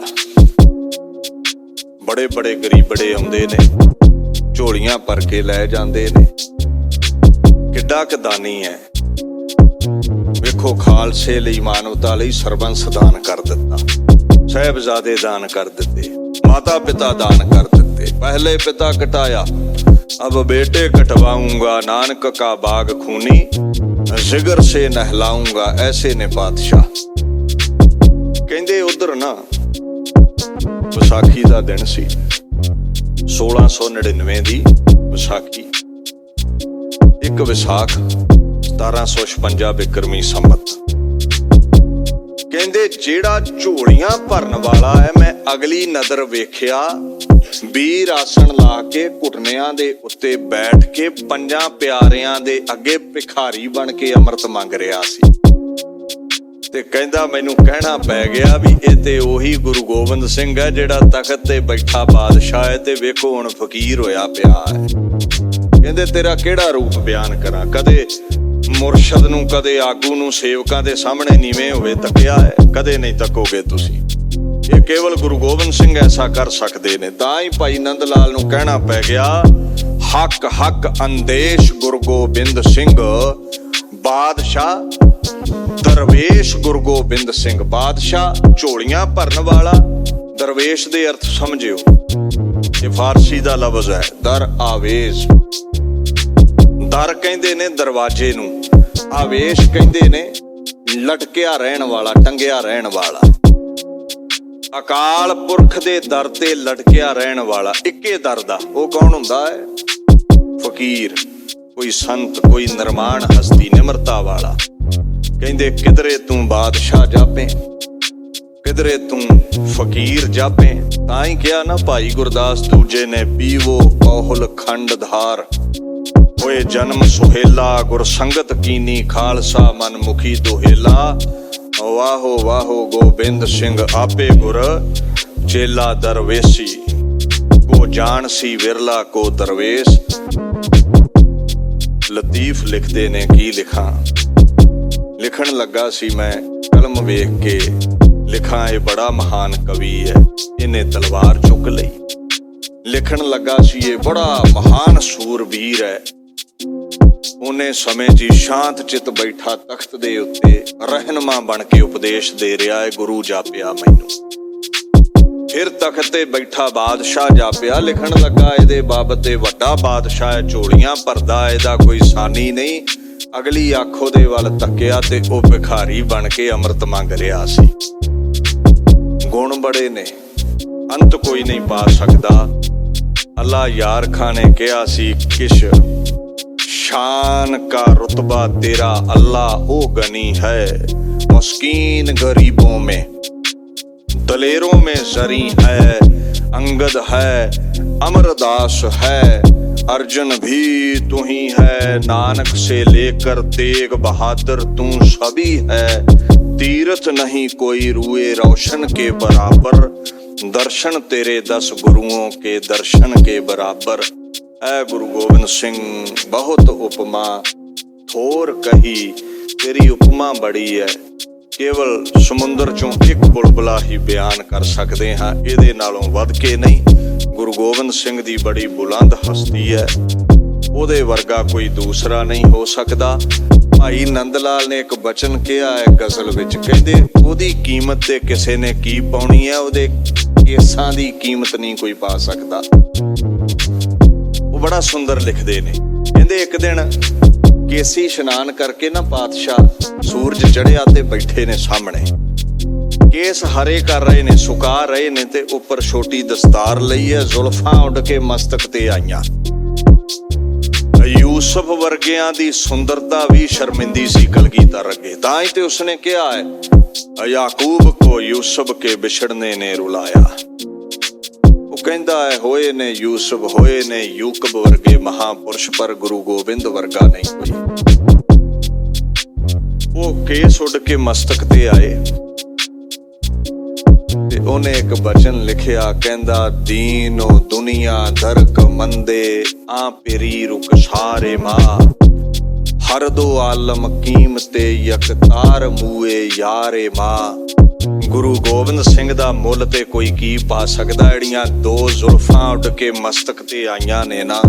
ਬੜੇ ਬੜੇ ਗਰੀਬੜੇ ਆਉਂਦੇ ਨੇ, ਝੋਲੀਆਂ ਭਰ ਕੇ ਲੈ ਜਾਂਦੇ ਨੇ। ਕਿੱਡਾ ਕਦਾਨੀ ਹੈ ਵੇਖੋ, ਖਾਲਸੇ ਲਈ, ਮਾਨਵਤਾ ਲਈ ਸਰਬੰਸ ਦਾਨ ਕਰ ਦਿੱਤਾ, ਸਾਹਿਬਜ਼ਾਦੇ ਦਾਨ ਕਰ ਦਿੱਤੇ, माता पिता दान कर देते। पहले पिता कटाया अब बेटे कटवाऊंगा, नानक का बाग खूनी जिगर से नहलाऊंगा, ऐसे ने पातशाह। कहंदे उधर ना विसाखी दा दिन सी, 1699 दी विसाखी। एक विसाख 1756 ਬਿਕਰਮੀ ਸੰਮਤ। ਕਹਿੰਦੇ ਜਿਹੜਾ ਝੋਲੀਆਂ ਭਰਨ ਵਾਲਾ ਹੈ, ਮੈਂ ਅਗਲੀ ਨਦਰ ਵੇਖਿਆ ਵੀਰ ਆਸਣ ਲਾ ਕੇ ਘੁਟਨਿਆਂ ਦੇ ਉੱਤੇ ਬੈਠ ਕੇ ਪੰਜਾਂ ਪਿਆਰਿਆਂ ਦੇ ਅੱਗੇ ਭਿਖਾਰੀ ਬਣ ਕੇ ਅੰਮ੍ਰਿਤ ਮੰਗ ਰਿਹਾ ਸੀ। ਤੇ ਕਹਿੰਦਾ ਮੈਨੂੰ ਕਹਿਣਾ ਪੈ ਗਿਆ ਵੀ ਇਹ ਤੇ ਉਹੀ ਗੁਰੂ ਗੋਬਿੰਦ ਸਿੰਘ ਹੈ ਜਿਹੜਾ ਤਖਤ ਤੇ ਬੈਠਾ ਬਾਦਸ਼ਾਹ ਹੈ, ਤੇ ਵੇਖੋ ਹੁਣ ਫਕੀਰ ਹੋਇਆ ਪਿਆ ਹੈ। ਕਹਿੰਦੇ ਤੇਰਾ ਕਿਹੜਾ ਰੂਪ ਬਿਆਨ ਕਰਾਂ, ਕਦੇ ਮੁਰਸ਼ਦ ਨੂੰ, ਕਦੇ ਆਗੂ ਨੂੰ ਸੇਵਕਾਂ ਦੇ ਸਾਹਮਣੇ ਨੀਵੇਂ ਹੋਵੇ ਤੱਕਿਆ ਹੈ, ਕਦੇ ਨਹੀਂ ਤੱਕੋਗੇ ਤੁਸੀਂ। ਇਹ ਕੇਵਲ ਗੁਰੂ ਗੋਬਿੰਦ ਸਿੰਘ ਐਸਾ ਕਰ ਸਕਦੇ ਨੇ। ਤਾਂ ਹੀ ਭਾਈ ਨੰਦ ਲਾਲ ਨੂੰ ਕਹਿਣਾ ਪੈ ਗਿਆ, ਹੱਕ ਹੱਕ ਅੰਦੇਸ਼ ਗੁਰੂ ਗੋਬਿੰਦ ਸਿੰਘ ਬਾਦਸ਼ਾਹ ਦਰਵੇਸ਼। ਗੁਰੂ ਗੋਬਿੰਦ ਸਿੰਘ ਬਾਦਸ਼ਾਹ, ਝੋਲੀਆਂ ਭਰਨ ਵਾਲਾ। ਦਰਵੇਸ਼ ਦੇ ਅਰਥ ਸਮਝਿਓ, ਇਹ ਫਾਰਸੀ ਦਾ ਲਫ਼ਜ਼ ਹੈ ਦਰ ਆਵੇਸ਼। ਦਰ ਕਹਿੰਦੇ ਨੇ ਦਰਵਾਜ਼ੇ ਨੂੰ, ਆਵੇਸ਼ ਕਹਿੰਦੇ ਨੇ ਲਟਕਿਆ ਰਹਿਣ ਵਾਲਾ, ਟੰਗਿਆ ਰਹਿਣ ਵਾਲਾ। ਅਕਾਲ ਪੁਰਖ ਦੇ ਦਰ ਤੇ ਲਟਕਿਆ ਰਹਿਣ ਵਾਲਾ, ਇੱਕੇ ਦਰ ਦਾ। ਉਹ ਕੌਣ ਹੁੰਦਾ ਹੈ? ਫਕੀਰ, ਕੋਈ ਸੰਤ, ਕੋਈ ਨਿਰਮਾਣ ਹਸਤੀ, ਨਿਮਰਤਾ ਵਾਲਾ। ਕਹਿੰਦੇ ਕਿਧਰੇ ਤੂੰ ਬਾਦਸ਼ਾਹ ਜਾਪੇ, ਕਿਧਰੇ ਤੂੰ ਫਕੀਰ ਜਾਪੇ। ਤਾਂ ਹੀ ਕਿਹਾ ਨਾ ਭਾਈ ਗੁਰਦਾਸ ਦੂਜੇ ਨੇ, ਪੀਵੋ ਕੌਹਲ ਖੰਡ ਧਾਰ ਹੋਏ ਜਨਮ ਸੁਹੇਲਾ, ਗੁਰ ਸੰਗਤ ਕੀਨੀ ਖਾਲਸਾ ਮਨ ਮੁਖੀ ਦੁਹੇਲਾ। ਵਾਹੋ ਵਾਹੋ ਗੋਬਿੰਦ ਸਿੰਘ ਆਪੇ ਗੁਰ ਚੇਲਾ ਦਰਵੇਸੀ, ਕੋ ਜਾਣ ਸੀ ਵਿਰਲਾ ਕੋ ਦਰਵੇਸ਼। ਲਤੀਫ ਲਿਖਦੇ ਨੇ, ਕੀ ਲਿਖਾਂ, ਲਿਖਣ ਲੱਗਾ ਸੀ ਮੈਂ ਕਲਮ ਵੇਖ ਕੇ ਲਿਖਾਂ ਇਹ ਬੜਾ ਮਹਾਨ ਕਵੀ ਹੈ, ਇਹਨੇ ਤਲਵਾਰ ਚੁੱਕ ਲਈ। ਲਿਖਣ ਲੱਗਾ ਸੀ ਇਹ ਬੜਾ ਮਹਾਨ ਸੂਰਬੀਰ ਹੈ, ਉਹਨੇ ਸਮੇਂ 'ਚ ਸ਼ਾਂਤ ਚਿੱਤ ਬੈਠਾ ਤਖਤ ਦੇ ਉੱਤੇ ਰਹਿਨੁਮਾ ਬਣ ਕੇ ਉਪਦੇਸ਼ ਦੇ ਰਿਹਾ ਹੈ, ਗੁਰੂ ਜਾਪਿਆ ਮੈਨੂੰ। ਫਿਰ ਤਖਤ ਤੇ ਬੈਠਾ ਬਾਦਸ਼ਾਹ ਜਾਪਿਆ, ਲਿਖਣ ਲੱਗਾ ਇਹਦੇ ਬਾਬਤ ਤੇ ਵੱਡਾ ਬਾਦਸ਼ਾਹ ਹੈ, ਝੋਲੀਆਂ ਭਰਦਾ, ਇਹਦਾ ਕੋਈ ਸਾਨੀ ਨਹੀਂ। ਅਗਲੀ ਆਖੋ ਦੇ ਵੱਲ ਤੱਕਿਆ ਤੇ ਉਹ ਭਿਖਾਰੀ ਬਣ ਕੇ ਅੰਮ੍ਰਿਤ ਮੰਗ ਰਿਹਾ ਸੀ। ਗੁਣ ਬੜੇ ਨੇ, ਅੰਤ ਕੋਈ ਨਹੀਂ ਪਾ ਸਕਦਾ। ਅੱਲਾ ਯਾਰ ਖਾਂ ਨੇ ਕਿਹਾ ਸੀ, ਕਿਸ਼ शान का रुतबा तेरा अल्लाह ओ गनी है, मस्कीन गरीबों में दलेरों में जरी है, अंगद है अमरदास है, अर्जुन भी तू ही है, नानक से लेकर तेग बहादुर तू सभी है, तीरथ नहीं कोई रुए रोशन के बराबर, दर्शन तेरे 10 गुरुओं के दर्शन के बराबर। ऐ गुरु गोबिंद सिंह बहुत उपमा थोर कही, तेरी उपमा बड़ी है, केवल समुंदर चों एक बुलबुला ही बयान कर सकते हाँ, ਇਹਦੇ ਨਾਲੋਂ ਵੱਧ ਕੇ ਨਹੀਂ। ਗੁਰੂ ਗੋਬਿੰਦ ਸਿੰਘ ਦੀ ਬੜੀ ਬੁਲੰਦ ਹਸਤੀ ਹੈ, ਉਹਦੇ ਵਰਗਾ ਕੋਈ ਦੂਸਰਾ ਨਹੀਂ ਹੋ ਸਕਦਾ। ਭਾਈ ਨੰਦ ਲਾਲ ਨੇ ਇੱਕ ਬਚਨ ਕਿਹਾ ਹੈ ਗਜ਼ਲ ਵਿੱਚ, ਕਹਿੰਦੇ ਉਹਦੀ ਕੀਮਤ ਤੇ ਕਿਸੇ ਨੇ ਕੀ ਪਾਉਣੀ ਹੈ, ਉਹਦੇ ਕੇਸਾਂ ਦੀ ਕੀਮਤ ਨਹੀਂ ਕੋਈ ਪਾ ਸਕਦਾ। ਬੜਾ ਸੁੰਦਰ ਲਿਖਦੇ ਨੇ, ਕਹਿੰਦੇ ਇੱਕ ਦਿਨ ਕੇਸੀ ਇਸ਼ਨਾਨ ਕਰਕੇ ਨਾ ਪਾਤਸ਼ਾਹ ਸੂਰਜ ਚੜ੍ਹਿਆ ਤੇ ਬੈਠੇ ਨੇ ਸਾਹਮਣੇ, ਕੇਸ ਹਰੇ ਕਰ ਰਹੇ ਨੇ, ਸੁਕਾ ਰਹੇ ਨੇ, ਤੇ ਉੱਪਰ ਛੋਟੀ ਦਸਤਾਰ ਲਈ ਹੈ, ਜ਼ੁਲਫਾਂ ਉੱਡ ਕੇ ਮਸਤਕ ਤੇ ਆਈਆਂ। ਯੂਸਫ ਵਰਗਿਆਂ ਦੀ ਸੁੰਦਰਤਾ ਵੀ ਸ਼ਰਮਿੰਦੀ ਸੀ ਕਲਗੀਧਰ ਅੱਗੇ। ਤਾਂ ਹੀ ਤੇ ਉਸਨੇ ਕਿਹਾ ਹੈ, ਯਾਕੂਬ ਕੋ ਯੂਸਫ ਕੇ ਵਿਛੜਨੇ ਨੇ ਰੁਲਾਇਆ। ਉਹ ਕਹਿੰਦਾ ਹੈ ਹੋਏ ਨੇ ਯੂਸਫ, ਹੋਏ ਨੇ ਯੂਕਬ ਵਰਗੇ ਮਹਾਪੁਰਸ਼, ਪਰ ਗੁਰੂ ਗੋਬਿੰਦ ਵਰਗਾ ਨਹੀਂ ਕੋਈ। ਉਹ ਕੇਸ ਉੱਡ ਕੇ ਮਸਤਕ ਤੇ ਆਏ ਤੇ ਉਹਨੇ ਇੱਕ ਬਚਨ ਲਿਖਿਆ, ਕਹਿੰਦਾ ਦੀਨੋ ਦੁਨੀਆ ਦਰਕ ਮੰਦੇ, ਆ ਪੇਰੀ ਰੁਕ ਸਾਰੇ ਮਾਂ, ਹਰ ਦੋ ਆਲਮ ਕੀਮਤੇ ਯਕਤਾਰ ਮੂਏ ਯਾਰੇ ਮਾਂ। ਗੁਰੂ ਗੋਬਿੰਦ ਸਿੰਘ ਦਾ ਮੁੱਲ ਤੇ ਕੋਈ ਕੀ ਪਾ ਸਕਦਾ। ਜਿਹੜੀਆਂ ਦੋ ਜ਼ੁਲਫਾਂ ਉੱਡ ਕੇ ਮਸਤਕ ਤੇ ਆਈਆਂ ਨੇ ਨਾ,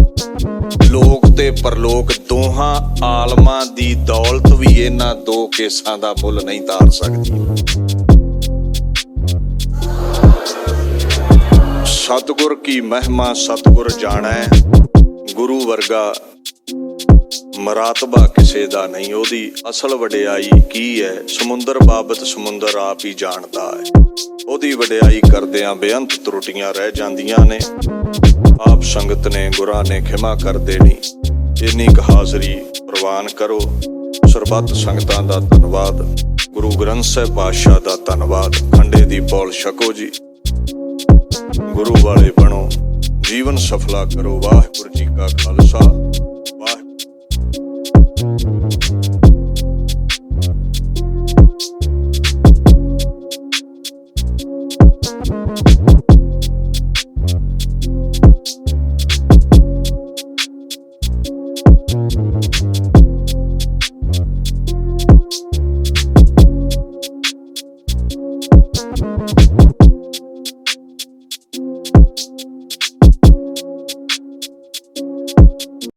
ਲੋਕ ਤੇ ਪਰਲੋਕ ਦੋਹਾਂ ਆਲਮਾਂ ਦੀ ਦੌਲਤ ਵੀ ਇਹਨਾਂ ਦੋ ਕੇਸਾਂ ਦਾ ਮੁੱਲ ਨਹੀਂ ਤਾਰ ਸਕਦੀ। ਸਤਿਗੁਰ ਕੀ ਮਹਿਮਾ ਸਤਿਗੁਰ ਜਾਣੈ, ਗੁਰੂ ਵਰਗਾ ਮਰਾਤਬਾ ਕਿਸੇ ਦਾ ਨਹੀਂ। ਉਹਦੀ ਅਸਲ ਵਡਿਆਈ ਕੀ ਹੈ, ਸਮੁੰਦਰ ਬਾਬਤ ਸਮੁੰਦਰ ਆਪ ਹੀ ਜਾਣਦਾ ਹੈ। ਉਹਦੀ ਵਡਿਆਈ ਕਰਦਿਆਂ ਬੇਅੰਤ ਤਰੁੱਟੀਆਂ ਰਹਿ ਜਾਂਦੀਆਂ ਨੇ। ਆਪ ਸੰਗਤ ਨੇ, ਗੁਰਾਂ ਨੇ ਖਿਮਾ ਕਰ ਦੇਣੀ। ਇੰਨੀ ਕੁ ਹਾਜ਼ਰੀ ਪ੍ਰਵਾਨ ਕਰੋ। ਸਰਬੱਤ ਸੰਗਤਾਂ ਦਾ ਧੰਨਵਾਦ। ਗੁਰੂ ਗ੍ਰੰਥ ਸਾਹਿਬ ਪਾਤਸ਼ਾਹ ਦਾ ਧੰਨਵਾਦ। ਖੰਡੇ ਦੀ ਪੌਲ ਛਕੋ ਜੀ, ਗੁਰੂ ਵਾਲੇ ਬਣੋ, ਜੀਵਨ ਸਫਲਾ ਕਰੋ। ਵਾਹਿਗੁਰੂ ਜੀ ਕਾ ਖਾਲਸਾ, ਵਾਹਿਗੁਰੂ।